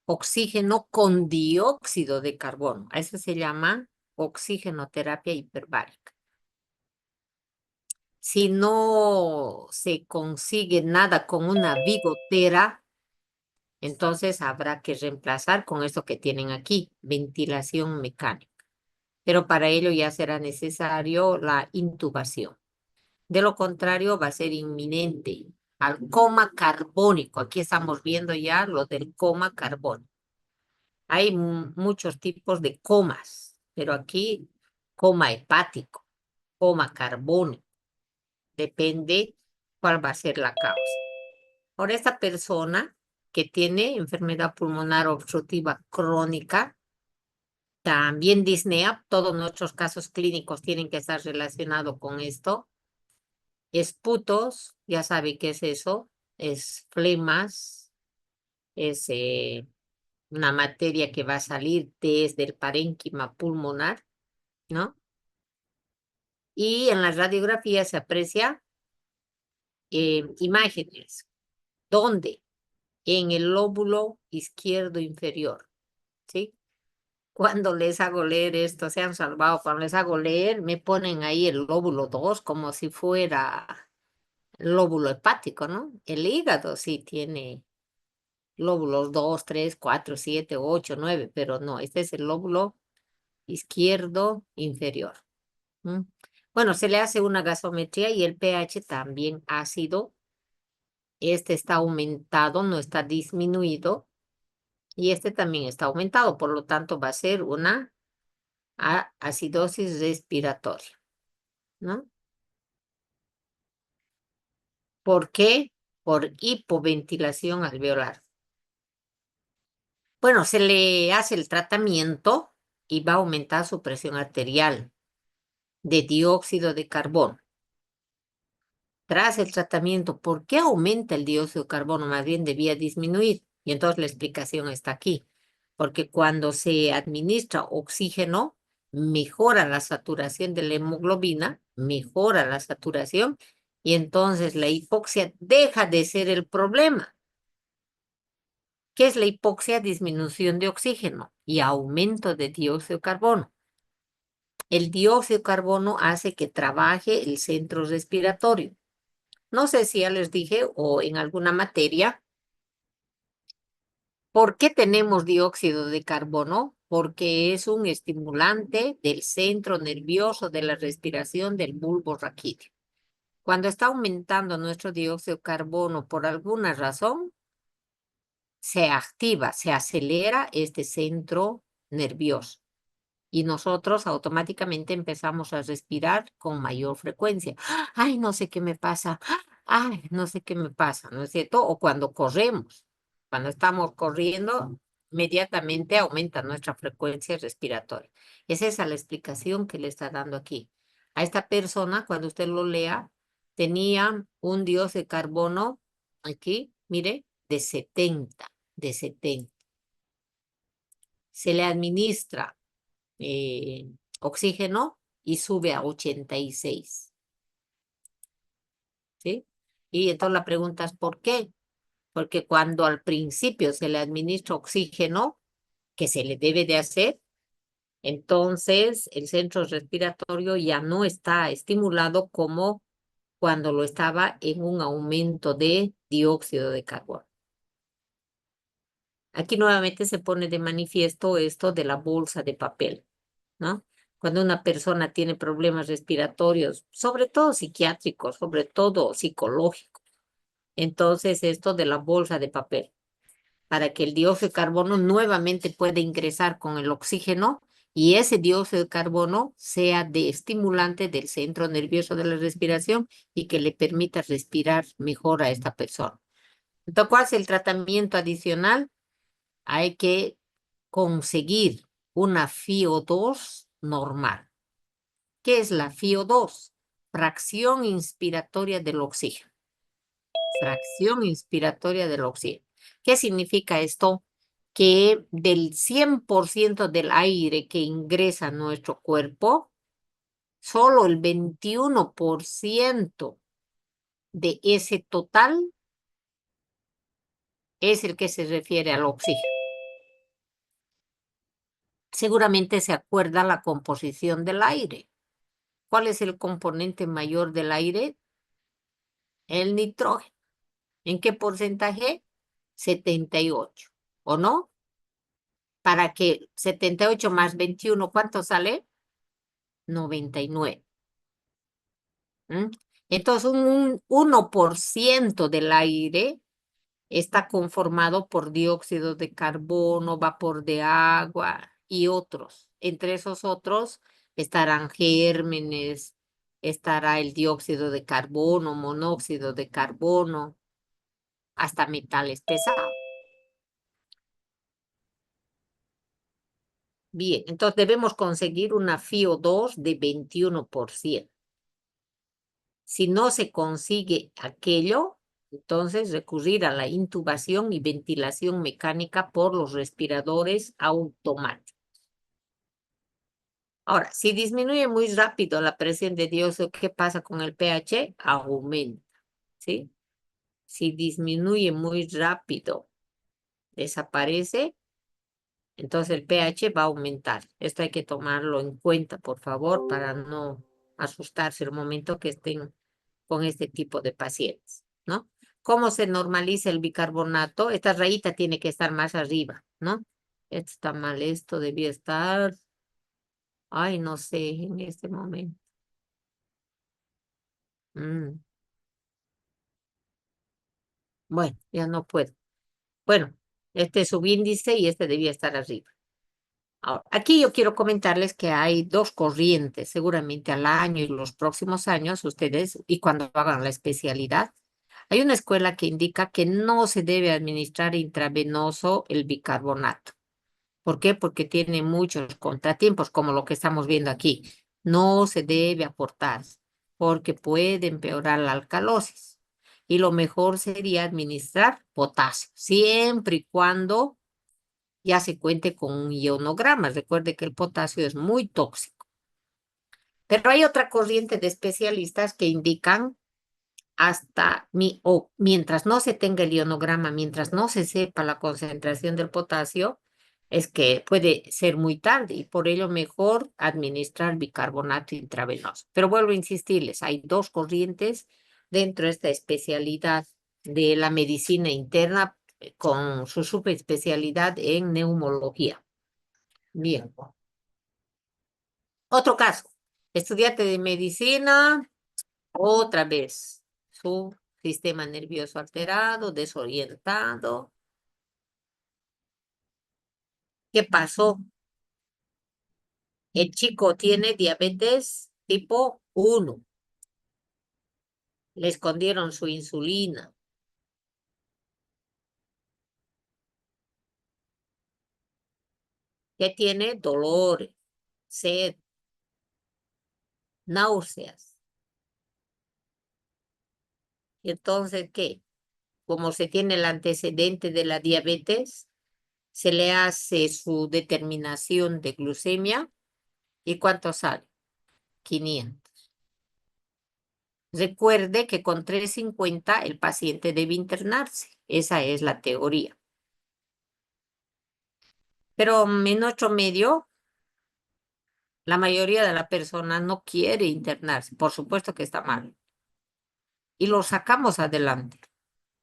Speaker 1: oxígeno con dióxido de carbono. A eso se llama oxigenoterapia hiperbárica. Si no se consigue nada con una bigotera, entonces habrá que reemplazar con esto que tienen aquí, ventilación mecánica. Pero para ello ya será necesario la intubación. De lo contrario, va a ser inminente al coma carbónico. Aquí estamos viendo ya lo del coma carbónico. Hay muchos tipos de comas, pero aquí coma hepático, coma carbónico. Depende cuál va a ser la causa. Ahora, esta persona que tiene enfermedad pulmonar obstructiva crónica, también disnea, todos nuestros casos clínicos tienen que estar relacionados con esto. Esputos, ya sabe qué es eso, es flemas, es una materia que va a salir desde el parénquima pulmonar, ¿no? Y en la radiografía se aprecia imágenes. ¿Dónde? En el lóbulo izquierdo inferior, ¿sí? Cuando les hago leer esto, se han salvado, cuando les hago leer, me ponen ahí el lóbulo 2 como si fuera lóbulo hepático, ¿no? El hígado sí tiene lóbulos 2, 3, 4, 7, 8, 9, pero no, este es el lóbulo izquierdo inferior. ¿Mm? Bueno, se le hace una gasometría y el pH también ácido. Este está aumentado, no está disminuido. Y este también está aumentado, por lo tanto va a ser una acidosis respiratoria, ¿no? ¿Por qué? Por hipoventilación alveolar. Bueno, se le hace el tratamiento y va a aumentar su presión arterial de dióxido de carbono. Tras el tratamiento, ¿por qué aumenta el dióxido de carbono? Más bien debía disminuir. Y entonces la explicación está aquí. Porque cuando se administra oxígeno, mejora la saturación de la hemoglobina, mejora la saturación, y entonces la hipoxia deja de ser el problema. ¿Qué es la hipoxia? Disminución de oxígeno y aumento de dióxido de carbono. El dióxido de carbono hace que trabaje el centro respiratorio. No sé si ya les dije o en alguna materia, ¿por qué tenemos dióxido de carbono? Porque es un estimulante del centro nervioso de la respiración del bulbo raquídeo. Cuando está aumentando nuestro dióxido de carbono por alguna razón, se activa, se acelera este centro nervioso y nosotros automáticamente empezamos a respirar con mayor frecuencia. Ay, no sé qué me pasa. Ay, no sé qué me pasa, ¿no es cierto? O cuando corremos, cuando estamos corriendo, inmediatamente aumenta nuestra frecuencia respiratoria. Es esa la explicación que le está dando aquí. A esta persona, cuando usted lo lea, tenía un dióxido de carbono aquí, mire, de 70. Se le administra oxígeno y sube a 86, ¿sí? Y entonces la pregunta es ¿por qué? Porque cuando al principio se le administra oxígeno, que se le debe de hacer, entonces el centro respiratorio ya no está estimulado como cuando lo estaba en un aumento de dióxido de carbono. Aquí nuevamente se pone de manifiesto esto de la bolsa de papel, ¿no? Cuando una persona tiene problemas respiratorios, sobre todo psiquiátricos, sobre todo psicológicos, entonces esto de la bolsa de papel, para que el dióxido de carbono nuevamente pueda ingresar con el oxígeno y ese dióxido de carbono sea de estimulante del centro nervioso de la respiración y que le permita respirar mejor a esta persona. Entonces, ¿cuál es el tratamiento adicional? Hay que conseguir una FiO2 normal. ¿Qué es la FiO2? Fracción inspiratoria del oxígeno. Fracción inspiratoria del oxígeno. ¿Qué significa esto? Que del 100% del aire que ingresa a nuestro cuerpo, solo el 21% de ese total es el que se refiere al oxígeno. Seguramente se acuerda la composición del aire. ¿Cuál es el componente mayor del aire? El nitrógeno. ¿En qué porcentaje? 78. ¿O no? Para que 78 más 21, ¿cuánto sale? 99. ¿Mm? Entonces, un 1% del aire está conformado por dióxido de carbono, vapor de agua y otros. Entre esos otros estarán gérmenes, estará el dióxido de carbono, monóxido de carbono, hasta metales pesados. Bien, entonces debemos conseguir una FiO2 de 21%. Si no se consigue aquello, entonces recurrir a la intubación y ventilación mecánica por los respiradores automáticos. Ahora, si disminuye muy rápido la presión de dióxido, ¿qué pasa con el pH? Aumenta, ¿sí? Si disminuye muy rápido, desaparece, entonces el pH va a aumentar. Esto hay que tomarlo en cuenta, por favor, para no asustarse el momento que estén con este tipo de pacientes, ¿no? ¿Cómo se normaliza el bicarbonato? Esta rayita tiene que estar más arriba, ¿no? Esto está mal, esto debía estar, ay, no sé, en este momento. Mm, bueno, ya no puedo. Bueno, este es subíndice y este debía estar arriba. Ahora, aquí yo quiero comentarles que hay dos corrientes, seguramente al año y los próximos años, ustedes, y cuando hagan la especialidad, hay una escuela que indica que no se debe administrar intravenoso el bicarbonato. ¿Por qué? Porque tiene muchos contratiempos, como lo que estamos viendo aquí. No se debe aportar porque puede empeorar la alcalosis. Y lo mejor sería administrar potasio, siempre y cuando ya se cuente con un ionograma. Recuerde que el potasio es muy tóxico. Pero hay otra corriente de especialistas que indican o mientras no se tenga el ionograma, mientras no se sepa la concentración del potasio, es que puede ser muy tarde y por ello mejor administrar bicarbonato intravenoso. Pero vuelvo a insistirles, hay dos corrientes dentro de esta especialidad de la medicina interna con su subespecialidad en neumología. Bien. Otro caso, estudiante de medicina, otra vez, su sistema nervioso alterado, desorientado. ¿Qué pasó? El chico tiene diabetes tipo 1. Le escondieron su insulina. ¿Qué tiene? Dolores, sed, náuseas. ¿Y entonces qué? Como se tiene el antecedente de la diabetes, se le hace su determinación de glucemia. ¿Y cuánto sale? 500. Recuerde que con 350 el paciente debe internarse. Esa es la teoría. Pero en nuestro medio, la mayoría de la persona no quiere internarse. Por supuesto que está mal. Y lo sacamos adelante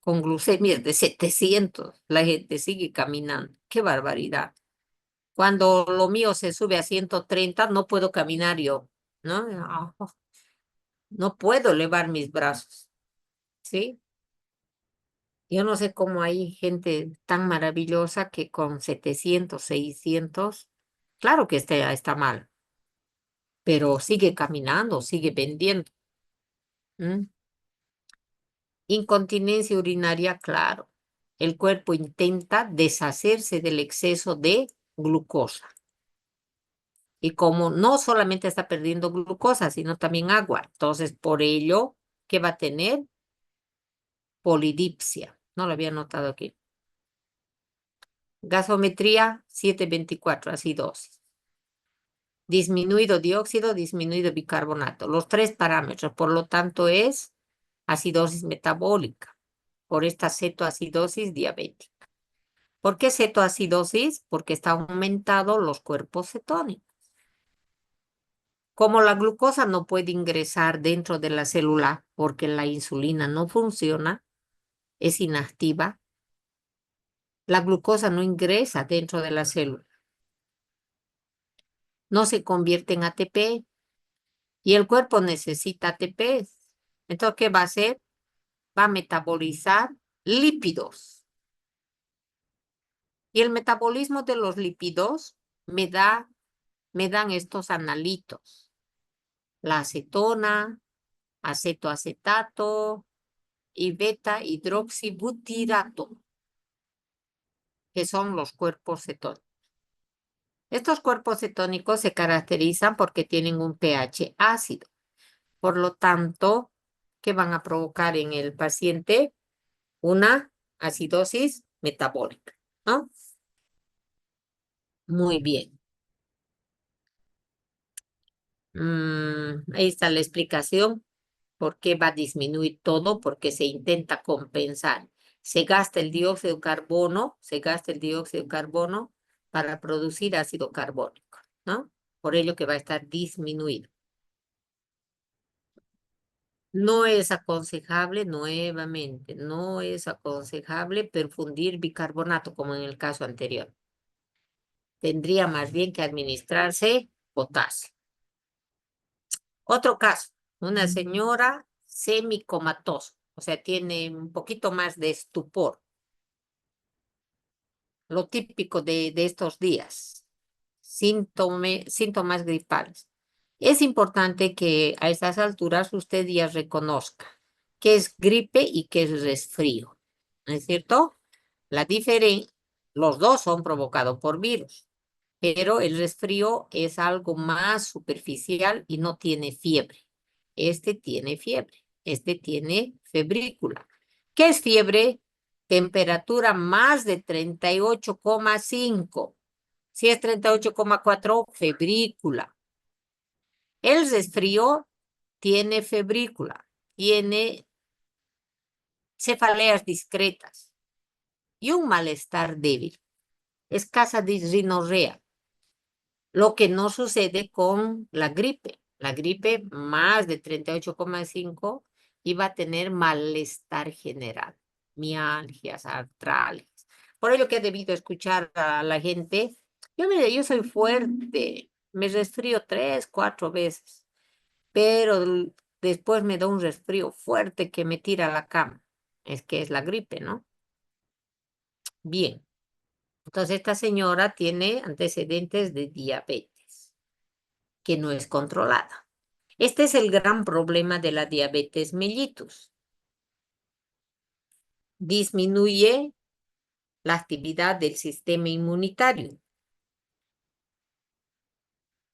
Speaker 1: con glucemias de 700. La gente sigue caminando. ¡Qué barbaridad! Cuando lo mío se sube a 130, no puedo caminar yo, ¿no? No puedo elevar mis brazos, ¿sí? Yo no sé cómo hay gente tan maravillosa que con 700, 600, claro que está mal, pero sigue caminando, sigue vendiendo. ¿M? Incontinencia urinaria, claro. el cuerpo intenta deshacerse del exceso de glucosa. Y como no solamente está perdiendo glucosa, sino también agua, entonces por ello, ¿qué va a tener? Polidipsia. No lo había notado aquí. Gasometría 724, acidosis. Disminuido dióxido, disminuido bicarbonato. Los tres parámetros, por lo tanto, es acidosis metabólica por esta cetoacidosis diabética. ¿Por qué cetoacidosis? Porque está aumentado los cuerpos cetónicos. Como la glucosa no puede ingresar dentro de la célula porque la insulina no funciona, es inactiva, la glucosa no ingresa dentro de la célula, no se convierte en ATP y el cuerpo necesita ATP. Entonces, ¿qué va a hacer? Va a metabolizar lípidos. Y el metabolismo de los lípidos me dan estos analitos, la acetona, acetoacetato y beta hidroxibutirato, que son los cuerpos cetónicos. Estos cuerpos cetónicos se caracterizan porque tienen un pH ácido. Por lo tanto, ¿qué van a provocar en el paciente? Una acidosis metabólica, ¿no? Muy bien. Ahí está la explicación por qué va a disminuir todo, porque se intenta compensar. Se gasta el dióxido de carbono, se gasta el dióxido de carbono para producir ácido carbónico, ¿no? Por ello que va a estar disminuido. No es aconsejable, nuevamente, no es aconsejable perfundir bicarbonato como en el caso anterior. Tendría más bien que administrarse potasio. Otro caso, una señora semicomatosa, o sea, tiene un poquito más de estupor, lo típico de estos días, síntomas gripales. Es importante que a estas alturas usted ya reconozca qué es gripe y qué es resfrío, ¿no es cierto? La diferencia, los dos son provocados por virus, pero el resfrío es algo más superficial y no tiene fiebre. Este tiene fiebre, este tiene febrícula. ¿Qué es fiebre? Temperatura más de 38,5. Si es 38,4, febrícula. El resfrío tiene febrícula, tiene cefaleas discretas y un malestar débil. Escasa disrinorrea. Lo que no sucede con la gripe. La gripe más de 38,5 y va a tener malestar general, mialgias, artralgias. Por ello que he debido escuchar a la gente, mire, yo soy fuerte, me resfrío 3, 4 veces, pero después me da un resfrío fuerte que me tira a la cama. Es que es la gripe, ¿no? Bien, entonces esta señora tiene antecedentes de diabetes que no es controlada. Este es el gran problema de la diabetes mellitus. Disminuye la actividad del sistema inmunitario.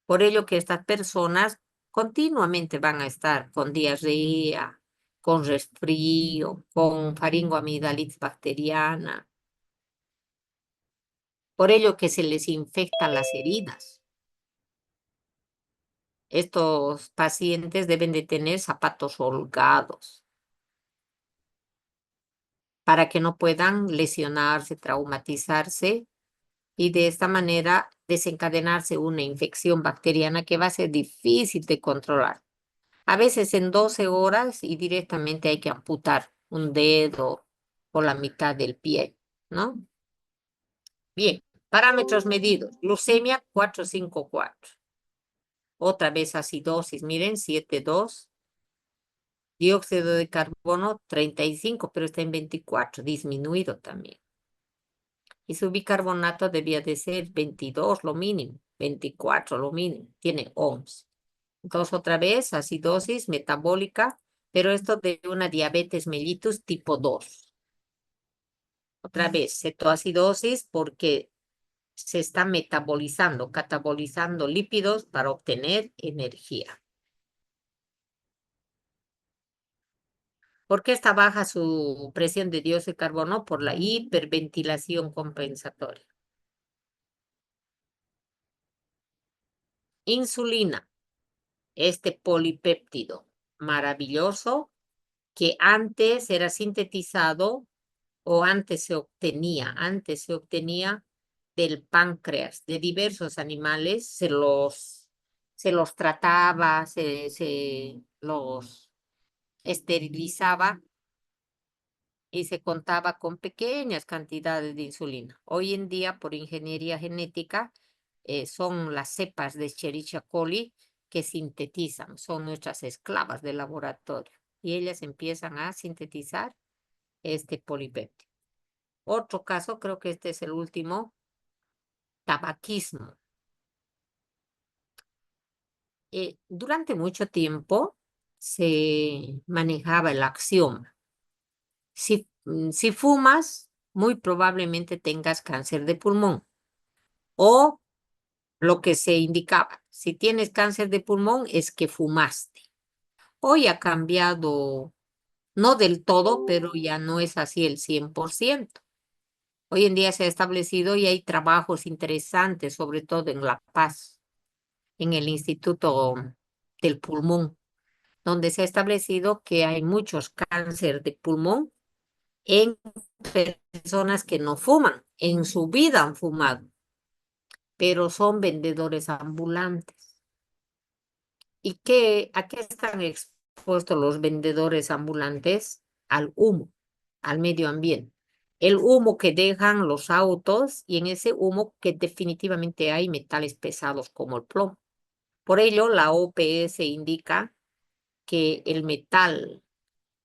Speaker 1: Por ello que estas personas continuamente van a estar con diarrea, con resfrío, con faringoamigdalitis bacteriana. Por ello que se les infectan las heridas. Estos pacientes deben de tener zapatos holgados para que no puedan lesionarse, traumatizarse y de esta manera desencadenarse una infección bacteriana que va a ser difícil de controlar. A veces en 12 horas y directamente hay que amputar un dedo o la mitad del pie, ¿no? Bien, parámetros medidos. Glucemia 454. Otra vez acidosis, miren, 7,2. Dióxido de carbono 35, pero está en 24, disminuido también. Y su bicarbonato debía de ser 22 lo mínimo, 24 lo mínimo, tiene 11. Entonces otra vez acidosis metabólica, pero esto de una diabetes mellitus tipo 2. Otra vez, cetoacidosis porque se está metabolizando, catabolizando lípidos para obtener energía. ¿Por qué está baja su presión de dióxido de carbono? Por la hiperventilación compensatoria. Insulina, este polipéptido maravilloso que antes era sintetizado o antes se obtenía del páncreas de diversos animales, se los trataba, se los esterilizaba y se contaba con pequeñas cantidades de insulina. Hoy en día, por ingeniería genética, son las cepas de Escherichia coli que sintetizan, son nuestras esclavas de laboratorio y ellas empiezan a sintetizar este polipéptido. Otro caso, creo que este es el último, tabaquismo. Durante mucho tiempo se manejaba el axioma. Si fumas, muy probablemente tengas cáncer de pulmón. O lo que se indicaba, si tienes cáncer de pulmón es que fumaste. Hoy ha cambiado, no del todo, pero ya no es así el 100%. Hoy en día se ha establecido y hay trabajos interesantes, sobre todo en La Paz, en el Instituto del Pulmón, donde se ha establecido que hay muchos cáncer de pulmón en personas que no fuman, en su vida han fumado, pero son vendedores ambulantes. ¿Y a qué están expuestos los vendedores ambulantes? Al humo, al medio ambiente. El humo que dejan los autos y en ese humo que definitivamente hay metales pesados como el plomo. Por ello, la OPS indica que el metal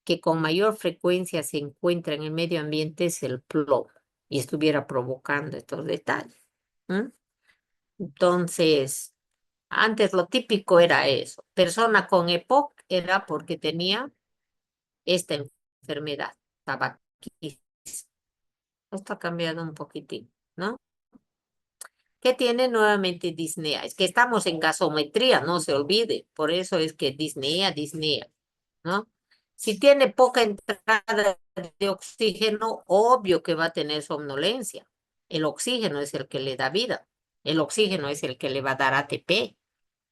Speaker 1: que con mayor frecuencia se encuentra en el medio ambiente es el plomo y estuviera provocando estos detalles. ¿Mm? Entonces, antes lo típico era eso. Persona con EPOC era porque tenía esta enfermedad, tabaquismo. Esto ha cambiado un poquitín, ¿no? ¿Qué tiene nuevamente disnea? Es que estamos en gasometría, no se olvide. Por eso es que disnea, ¿no? Si tiene poca entrada de oxígeno, obvio que va a tener somnolencia. El oxígeno es el que le da vida. El oxígeno es el que le va a dar ATP.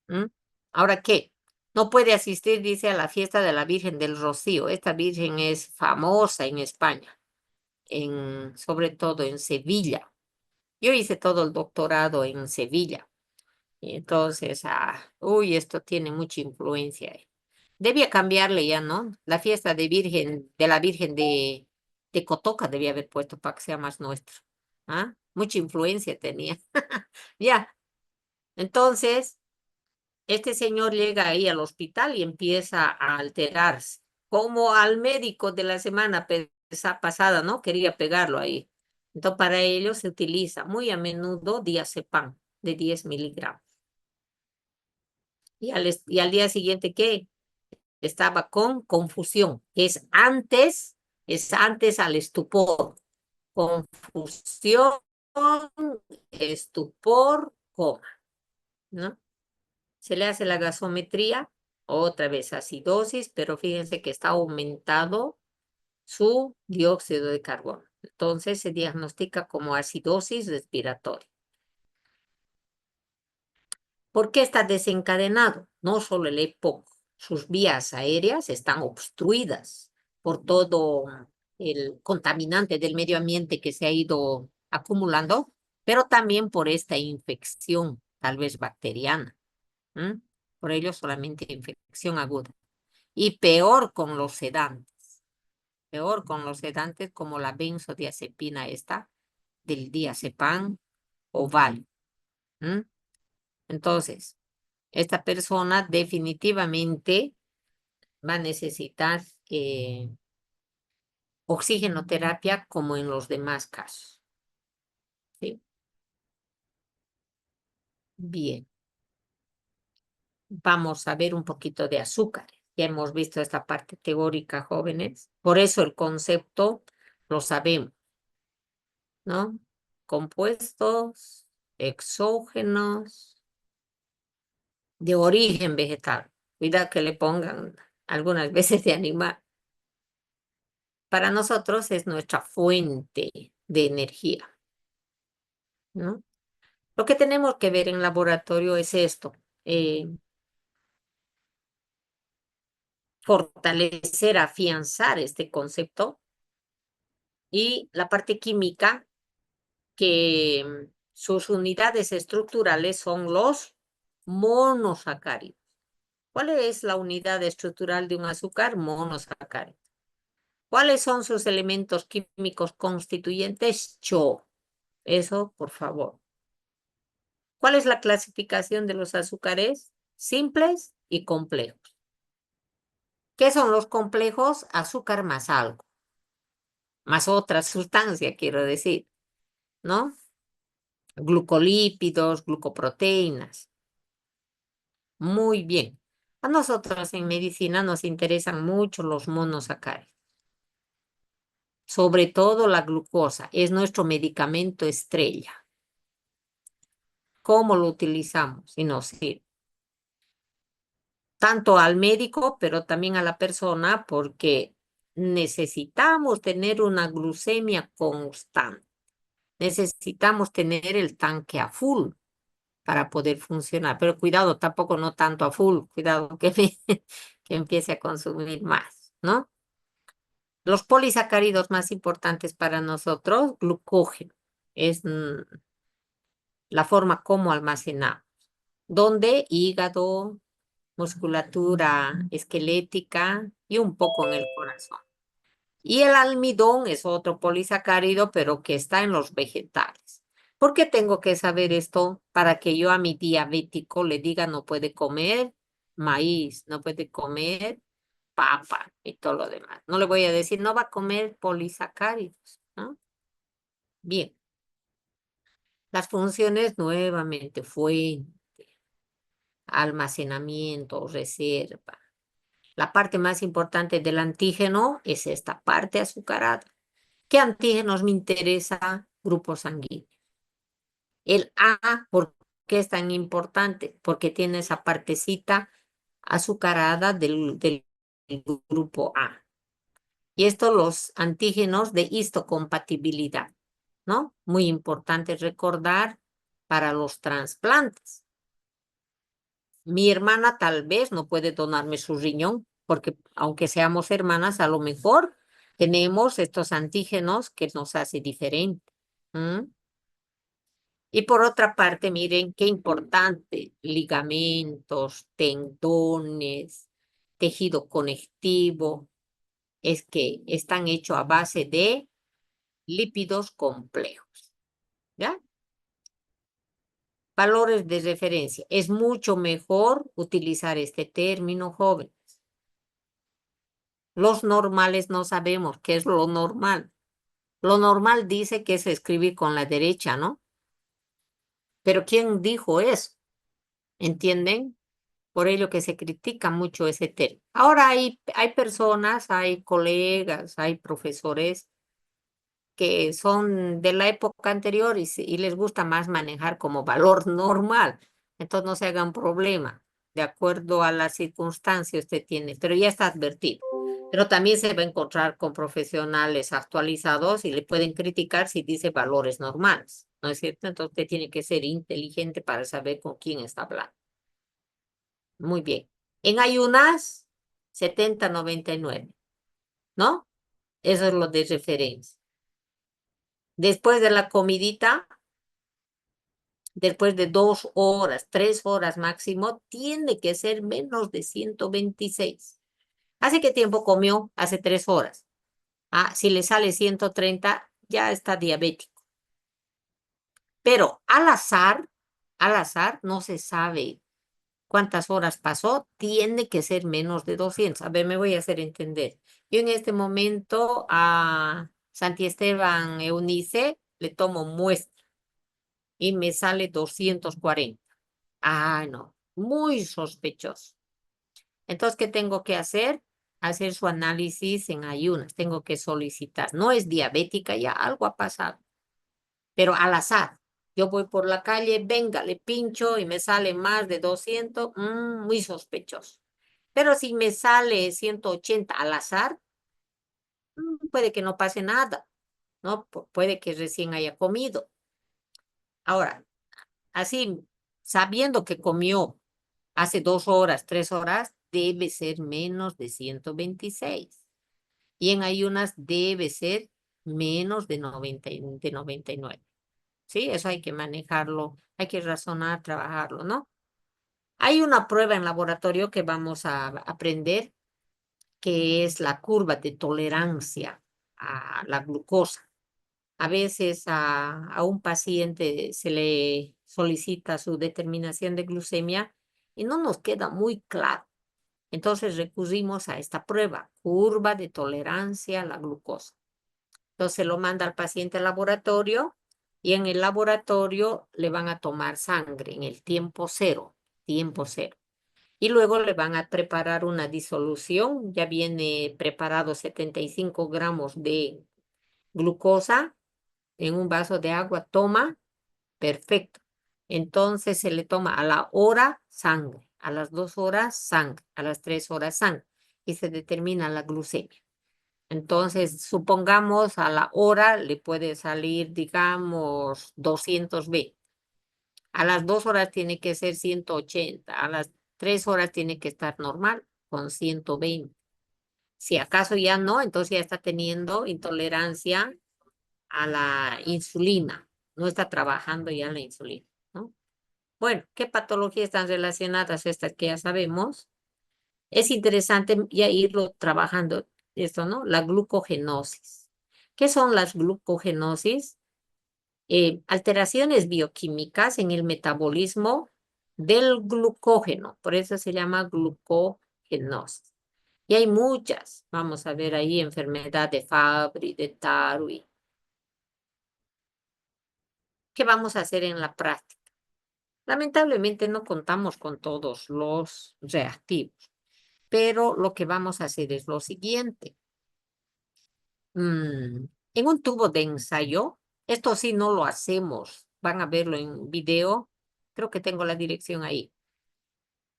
Speaker 1: ¿Mm? Ahora, ¿qué? No puede asistir, dice, a la fiesta de la Virgen del Rocío. Esta Virgen es famosa en España, sobre todo en Sevilla. Yo hice todo el doctorado en Sevilla. Y entonces, uy, esto tiene mucha influencia. Debía cambiarle ya, ¿no? La fiesta de la Virgen de Cotoca debía haber puesto para que sea más nuestro. ¿Ah? Mucha influencia tenía. Ya. Entonces, este señor llega ahí al hospital y empieza a alterarse. Como al médico de la semana pasada, ¿no? Quería pegarlo ahí. Entonces, para ello se utiliza muy a menudo diazepam de 10 miligramos. Y al día siguiente, ¿qué? Estaba con confusión, que es antes al estupor. Confusión, estupor, coma, ¿no? Se le hace la gasometría, otra vez acidosis, pero fíjense que está aumentado su dióxido de carbono. Entonces se diagnostica como acidosis respiratoria. ¿Por qué está desencadenado? No solo el EPOC, sus vías aéreas están obstruidas por todo el contaminante del medio ambiente que se ha ido acumulando, pero también por esta infección, tal vez bacteriana. ¿M? Por ello solamente infección aguda. Y peor con los sedantes como la benzodiazepina esta, del diazepam o Valium. ¿M? Entonces, esta persona definitivamente va a necesitar oxigenoterapia como en los demás casos. ¿Sí? Bien, vamos a ver un poquito de azúcar. Ya hemos visto esta parte teórica, jóvenes. Por eso el concepto lo sabemos. ¿no? Compuestos exógenos de origen vegetal. Cuidado que le pongan algunas veces de animal. Para nosotros es nuestra fuente de energía, ¿no? Lo que tenemos que ver en laboratorio es esto, fortalecer, afianzar este concepto y la parte química, que sus unidades estructurales son los monosacáridos. ¿Cuál es la unidad estructural de un azúcar? Monosacárido. ¿Cuáles son sus elementos químicos constituyentes? Cho. Eso, por favor. ¿Cuál es la clasificación de los azúcares? Simples y complejos. ¿Qué son los complejos? Azúcar más algo, más otra sustancia, quiero decir, ¿no? Glucolípidos, glucoproteínas. Muy bien. A nosotros en medicina nos interesan mucho los monosacáridos, sobre todo la glucosa, es nuestro medicamento estrella. ¿Cómo lo utilizamos? Y nos sirve tanto al médico, pero también a la persona, porque necesitamos tener una glucemia constante. Necesitamos tener el tanque a full para poder funcionar. Pero cuidado, tampoco no tanto a full, cuidado que, que empiece a consumir más, ¿no? Los polisacáridos más importantes para nosotros, glucógeno, es la forma como almacenamos, donde hígado, musculatura esquelética y un poco en el corazón. Y el almidón es otro polisacárido, pero que está en los vegetales. ¿Por qué tengo que saber esto? Para que yo a mi diabético le diga no puede comer maíz, no puede comer papa y todo lo demás. No le voy a decir no va a comer polisacáridos, ¿no? Bien, las funciones nuevamente, fuente, almacenamiento, reserva. La parte más importante del antígeno es esta parte azucarada. ¿Qué antígenos me interesa? Grupo sanguíneo. El A, ¿por qué es tan importante? Porque tiene esa partecita azucarada del grupo A. Y estos los antígenos de histocompatibilidad, ¿no? Muy importante recordar para los trasplantes. Mi hermana tal vez no puede donarme su riñón, porque aunque seamos hermanas, a lo mejor tenemos estos antígenos que nos hace diferente. ¿Mm? Y por otra parte, miren qué importante, ligamentos, tendones, tejido conectivo, es que están hechos a base de lípidos complejos, ¿ya? Valores de referencia. Es mucho mejor utilizar este término, joven. Los normales no sabemos qué es lo normal. Lo normal dice que es escribir con la derecha, ¿no? Pero ¿quién dijo eso? ¿Entienden? Por ello que se critica mucho ese término. Ahora hay personas, hay colegas, hay profesores que son de la época anterior y les gusta más manejar como valor normal. Entonces no se hagan problema. De acuerdo a las circunstancias usted tiene, pero ya está advertido. Pero también se va a encontrar con profesionales actualizados y le pueden criticar si dice valores normales, ¿no es cierto? Entonces usted tiene que ser inteligente para saber con quién está hablando. Muy bien. En ayunas, 70-99, ¿no? Eso es lo de referencia. Después de la comidita, después de 2 horas, 3 horas máximo, tiene que ser menos de 126. ¿Hace qué tiempo comió? Hace 3 horas. Ah, si le sale 130, ya está diabético. Pero al azar, no se sabe cuántas horas pasó, tiene que ser menos de 200. A ver, me voy a hacer entender. Yo en este momento a Santi Esteban Eunice le tomo muestra y me sale 240. Ah, no, muy sospechoso. Entonces, ¿qué tengo que hacer? Hacer su análisis en ayunas. Tengo que solicitar. No es diabética, ya algo ha pasado. pero al azar. Yo voy por la calle, venga, le pincho y me sale más de 200, muy sospechoso. Pero si me sale 180 al azar, puede que no pase nada, ¿no? Puede que recién haya comido. Ahora, así, sabiendo que comió hace 2 horas, 3 horas, debe ser menos de 126. Y en ayunas debe ser menos de 90, de 99. ¿Sí? Eso hay que manejarlo, hay que razonar, trabajarlo, ¿no? Hay una prueba en laboratorio que vamos a aprender, que es la curva de tolerancia a la glucosa. A veces a un paciente se le solicita su determinación de glucemia y no nos queda muy claro. Entonces recurrimos a esta prueba, curva de tolerancia a la glucosa. Entonces lo manda al paciente al laboratorio y en el laboratorio le van a tomar sangre en el tiempo cero, tiempo cero. Y luego le van a preparar una disolución, ya viene preparado 75 gramos de glucosa en un vaso de agua, toma, perfecto. Entonces se le toma a la hora sangre, a las 2 horas sangre, a las 3 horas sangre y se determina la glucemia. Entonces, supongamos a la hora le puede salir, digamos, 220. A las 2 horas tiene que ser 180. A las 3 horas tiene que estar normal con 120. Si acaso ya no, entonces ya está teniendo intolerancia a la insulina. No está trabajando ya la insulina, ¿no? Bueno, ¿qué patologías están relacionadas a estas que ya sabemos? Es interesante ya irlo trabajando esto, ¿no? La glucogenosis. ¿Qué son las glucogenosis? Alteraciones bioquímicas en el metabolismo del glucógeno, por eso se llama glucogenosis. Y hay muchas, vamos a ver ahí, enfermedad de Fabry, de Tarui. ¿Qué vamos a hacer en la práctica? Lamentablemente no contamos con todos los reactivos, pero lo que vamos a hacer es lo siguiente. En un tubo de ensayo, esto sí no lo hacemos, van a verlo en video, creo que tengo la dirección ahí.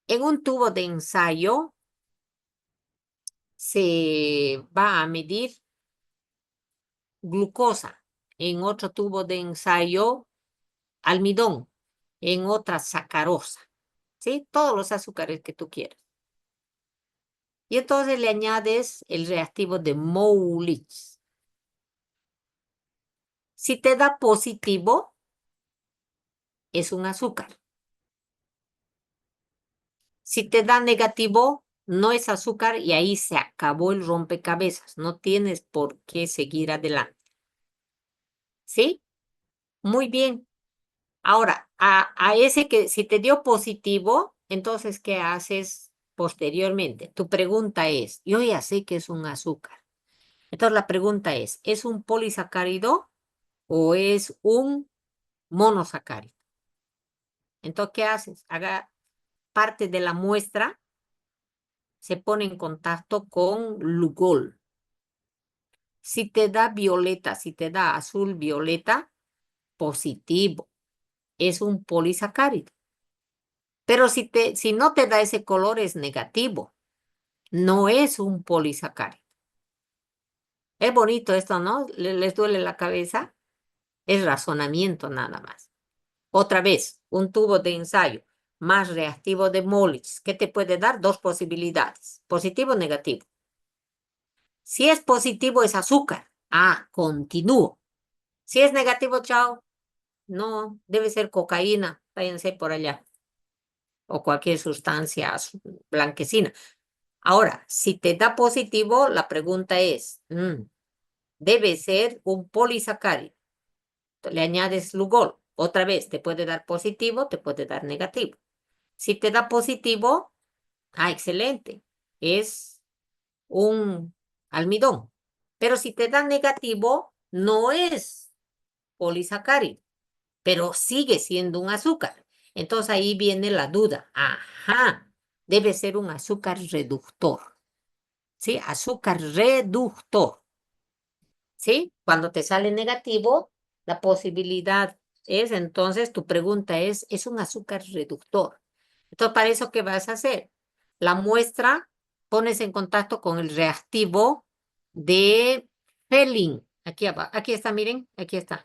Speaker 1: En un tubo de ensayo se va a medir glucosa, en otro tubo de ensayo almidón, en otra sacarosa, ¿sí? Todos los azúcares que tú quieras. Y entonces le añades el reactivo de Moulich. Si te da positivo, es un azúcar. Si te da negativo, no es azúcar y ahí se acabó el rompecabezas. No tienes por qué seguir adelante. ¿Sí? Muy bien. Ahora, a ese que si te dio positivo, entonces, ¿qué haces posteriormente? Tu pregunta es, yo ya sé que es un azúcar. Entonces, la pregunta ¿es un polisacárido o es un monosacárido? Entonces, ¿qué haces? Haga parte de la muestra, se pone en contacto con Lugol. Si te da violeta, si te da azul violeta, positivo, es un polisacárido. Pero si no te da ese color, es negativo, no es un polisacárido. Es bonito esto, ¿no? ¿Les duele la cabeza? Es razonamiento nada más. Otra vez, un tubo de ensayo más reactivo de Molich, ¿qué te puede dar? Dos posibilidades, positivo o negativo. Si es positivo, es azúcar. Ah, continúo. Si es negativo, chao. No, debe ser cocaína. Váyanse por allá. O cualquier sustancia blanquecina. Ahora, si te da positivo, la pregunta es, debe ser un polisacárido. Le añades Lugol. Otra vez, te puede dar positivo, te puede dar negativo. Si te da positivo, excelente. Es un almidón. Pero si te da negativo, no es polisacárido, pero sigue siendo un azúcar. Entonces ahí viene la duda. Ajá, debe ser un azúcar reductor. ¿Sí? Azúcar reductor. ¿Sí? Cuando te sale negativo, La posibilidad es, entonces, tu pregunta es un azúcar reductor. Entonces, para eso, ¿qué vas a hacer? La muestra, pones en contacto con el reactivo de Fehling. Aquí abajo, aquí está, miren, aquí está,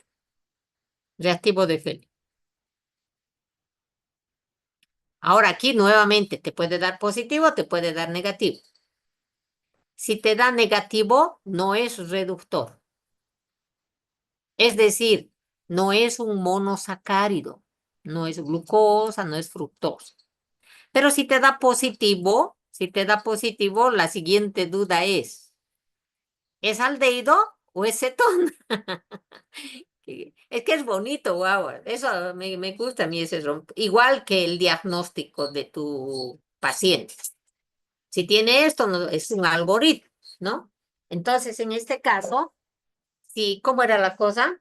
Speaker 1: reactivo de Fehling. Ahora aquí nuevamente te puede dar positivo, te puede dar negativo. Si te da negativo, no es reductor. Es decir, no es un monosacárido, no es glucosa, no es fructosa. Pero si te da positivo, la siguiente duda ¿es aldehído o es cetona? Es que es bonito, wow. Eso me gusta a mí ese igual que el diagnóstico de tu paciente. Si tiene esto, es un algoritmo, ¿no? Entonces, en este caso, si, ¿cómo era la cosa?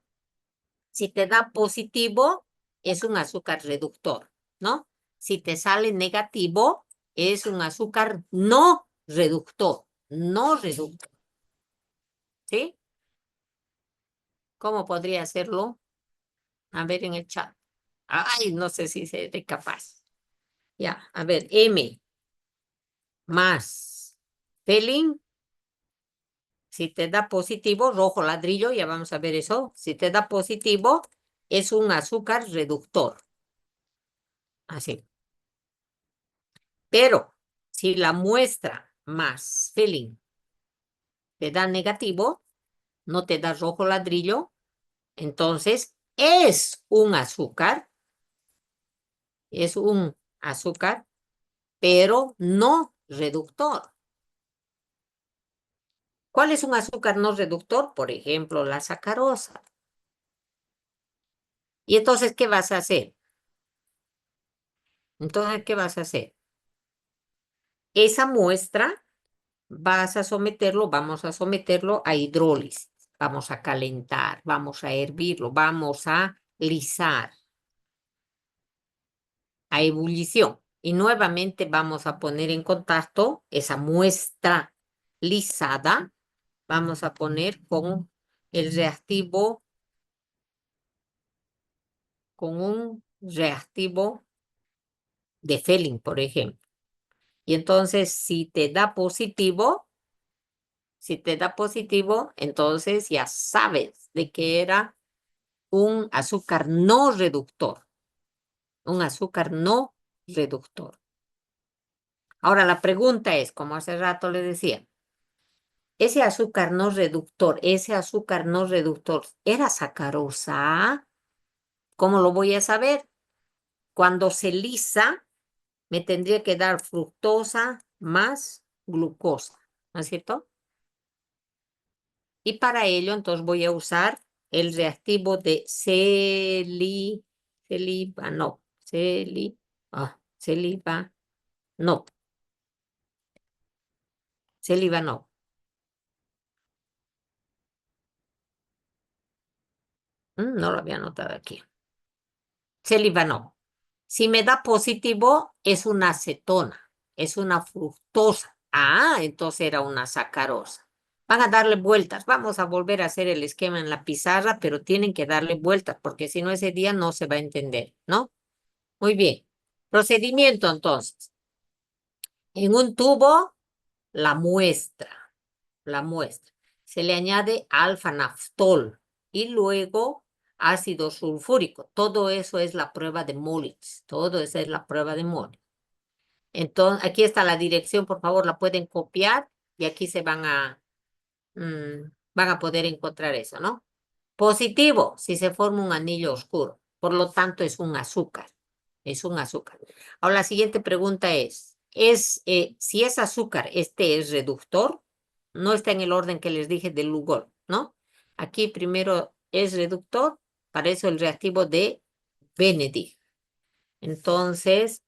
Speaker 1: Si te da positivo, es un azúcar reductor, ¿no? Si te sale negativo, es un azúcar no reductor, no reductor, ¿sí? ¿Cómo podría hacerlo? A ver en el chat. Ay, no sé si seré capaz. Ya, a ver, M más Felin, si te da positivo, rojo ladrillo, ya vamos a ver eso. Si te da positivo, es un azúcar reductor. Así. Pero si la muestra más Felin te da negativo, no te da rojo ladrillo, entonces es un azúcar, pero no reductor. ¿Cuál es un azúcar no reductor? Por ejemplo, la sacarosa. ¿Y entonces qué vas a hacer? Entonces, ¿qué vas a hacer? Esa muestra vamos a someterlo a hidrólisis, vamos a calentar, vamos a hervirlo, vamos a lisar, a ebullición. Y nuevamente vamos a poner en contacto esa muestra lisada, vamos a poner con el reactivo, con un reactivo de Fehling, por ejemplo. Y entonces, si te da positivo, entonces ya sabes de que era un azúcar no reductor, un azúcar no reductor. Ahora la pregunta es, como hace rato le decía, ese azúcar no reductor, ¿era sacarosa? ¿Cómo lo voy a saber? Cuando se lisa, me tendría que dar fructosa más glucosa, ¿no es cierto? Y para ello, entonces voy a usar el reactivo de celiba, no, celiba, no, celiba no. No lo había anotado aquí. Celiba no. Si me da positivo, es una acetona, es una fructosa. Ah, entonces era una sacarosa. Van a darle vueltas. Vamos a volver a hacer el esquema en la pizarra, pero tienen que darle vueltas, porque si no ese día no se va a entender, ¿no? Muy bien. Procedimiento entonces. En un tubo, la muestra, la muestra. Se le añade alfa-naftol y luego ácido sulfúrico. Todo eso es la prueba de Moritz. Todo eso es la prueba de Moritz. Entonces, aquí está la dirección, por favor, la pueden copiar y aquí van a poder encontrar eso, ¿no? Positivo, si se forma un anillo oscuro. Por lo tanto, es un azúcar. Es un azúcar. Ahora, la siguiente pregunta si es azúcar, este es reductor, no está en el orden que les dije del Lugol, ¿no? Aquí primero es reductor, para eso el reactivo de Benedict. Entonces,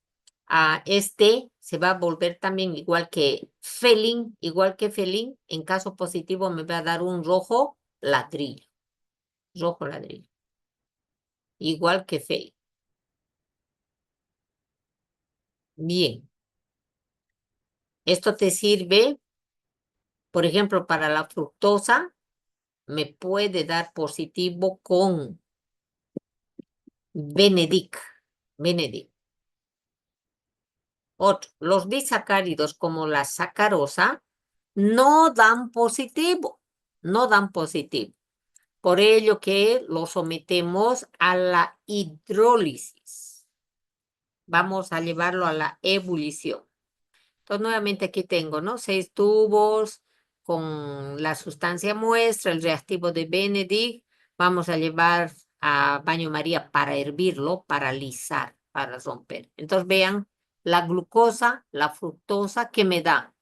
Speaker 1: este se va a volver también igual que Felin, en caso positivo me va a dar un rojo ladrillo, igual que Felin. Bien, esto te sirve, por ejemplo, para la fructosa, me puede dar positivo con Benedict. Otro, los disacáridos como la sacarosa no dan positivo, no dan positivo. Por ello que lo sometemos a la hidrólisis. Vamos a llevarlo a la ebullición. Entonces, nuevamente aquí tengo, ¿no? 6 tubos con la sustancia muestra, el reactivo de Benedict. Vamos a llevar a baño María para hervirlo, para lisar, para romper. Entonces, vean la glucosa, la fructosa que me da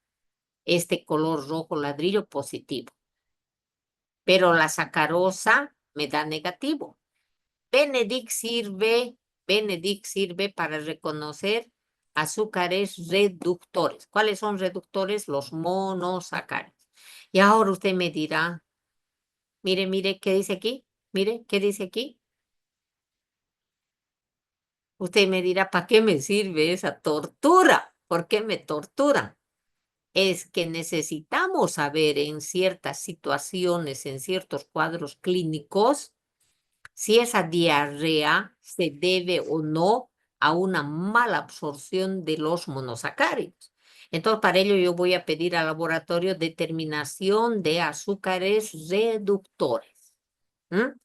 Speaker 1: este color rojo ladrillo positivo. Pero la sacarosa me da negativo. Benedict sirve para reconocer azúcares reductores. ¿Cuáles son reductores? Los monosacáridos. Y ahora usted me dirá, mire, ¿qué dice aquí? Mire, ¿qué dice aquí? Usted me dirá, ¿para qué me sirve esa tortura? ¿Por qué me torturan? Es que necesitamos saber en ciertas situaciones, en ciertos cuadros clínicos, si esa diarrea se debe o no a una mala absorción de los monosacáridos. Entonces, para ello yo voy a pedir al laboratorio determinación de azúcares reductores. ¿Mm?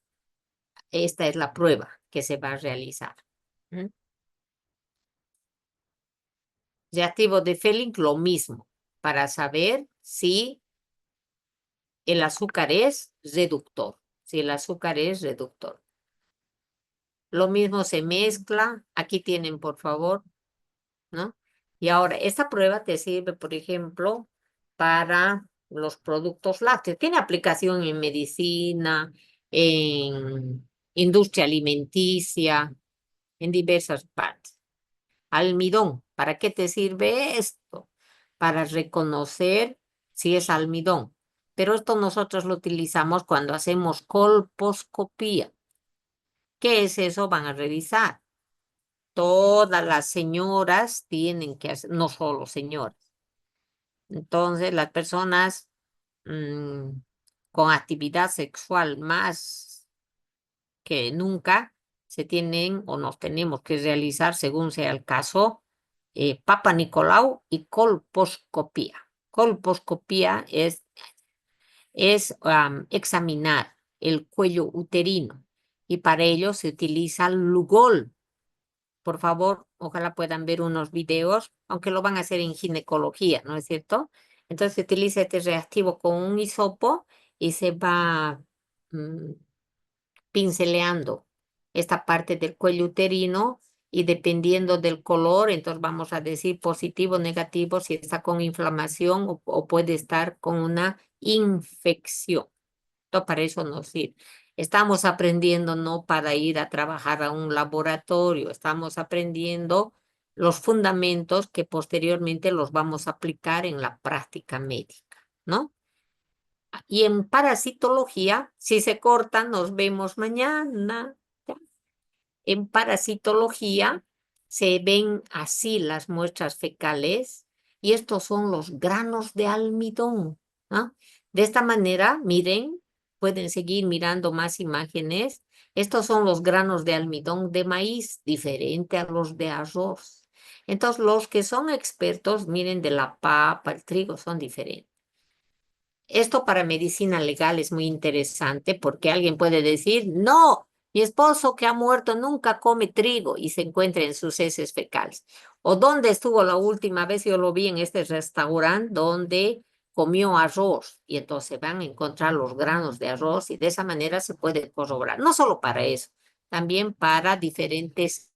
Speaker 1: Esta es la prueba que se va a realizar. ¿Mm? Reactivo de Fehling, lo mismo, para saber si el azúcar es reductor. Si el azúcar es reductor. Lo mismo se mezcla. Aquí tienen, por favor, ¿no? Y ahora, esta prueba te sirve, por ejemplo, para los productos lácteos. Tiene aplicación en medicina, en industria alimenticia, en diversas partes. Almidón, ¿para qué te sirve esto? Para reconocer si es almidón. Pero esto nosotros lo utilizamos cuando hacemos colposcopía. ¿Qué es eso? Van a revisar. Todas las señoras tienen que hacer, no solo señoras. Entonces, las personas mm, con actividad sexual más que nunca se tienen o nos tenemos que realizar, según sea el caso, Papa Nicolau y colposcopía. Colposcopía es examinar el cuello uterino y para ello se utiliza Lugol. Por favor, ojalá puedan ver unos videos, aunque lo van a hacer en ginecología, ¿no es cierto? Entonces se utiliza este reactivo con un hisopo y se va mm, pinceleando esta parte del cuello uterino y dependiendo del color, entonces vamos a decir positivo o negativo si está con inflamación o puede estar con una infección. Para eso nos sirve. Estamos aprendiendo no para ir a trabajar a un laboratorio, estamos aprendiendo los fundamentos que posteriormente los vamos a aplicar en la práctica médica, ¿no? Y en parasitología, si se corta, nos vemos mañana. ¿Ya? En parasitología se ven así las muestras fecales y estos son los granos de almidón. ¿Ah? De esta manera, miren, pueden seguir mirando más imágenes. Estos son los granos de almidón de maíz, diferente a los de arroz. Entonces, los que son expertos, miren, de la papa, el trigo, son diferentes. Esto para medicina legal es muy interesante porque alguien puede decir, no, mi esposo que ha muerto nunca come trigo y se encuentra en sus heces fecales. ¿O dónde estuvo la última vez? Yo lo vi en este restaurante donde comió arroz y entonces van a encontrar los granos de arroz y de esa manera se puede corroborar. No solo para eso, también para diferentes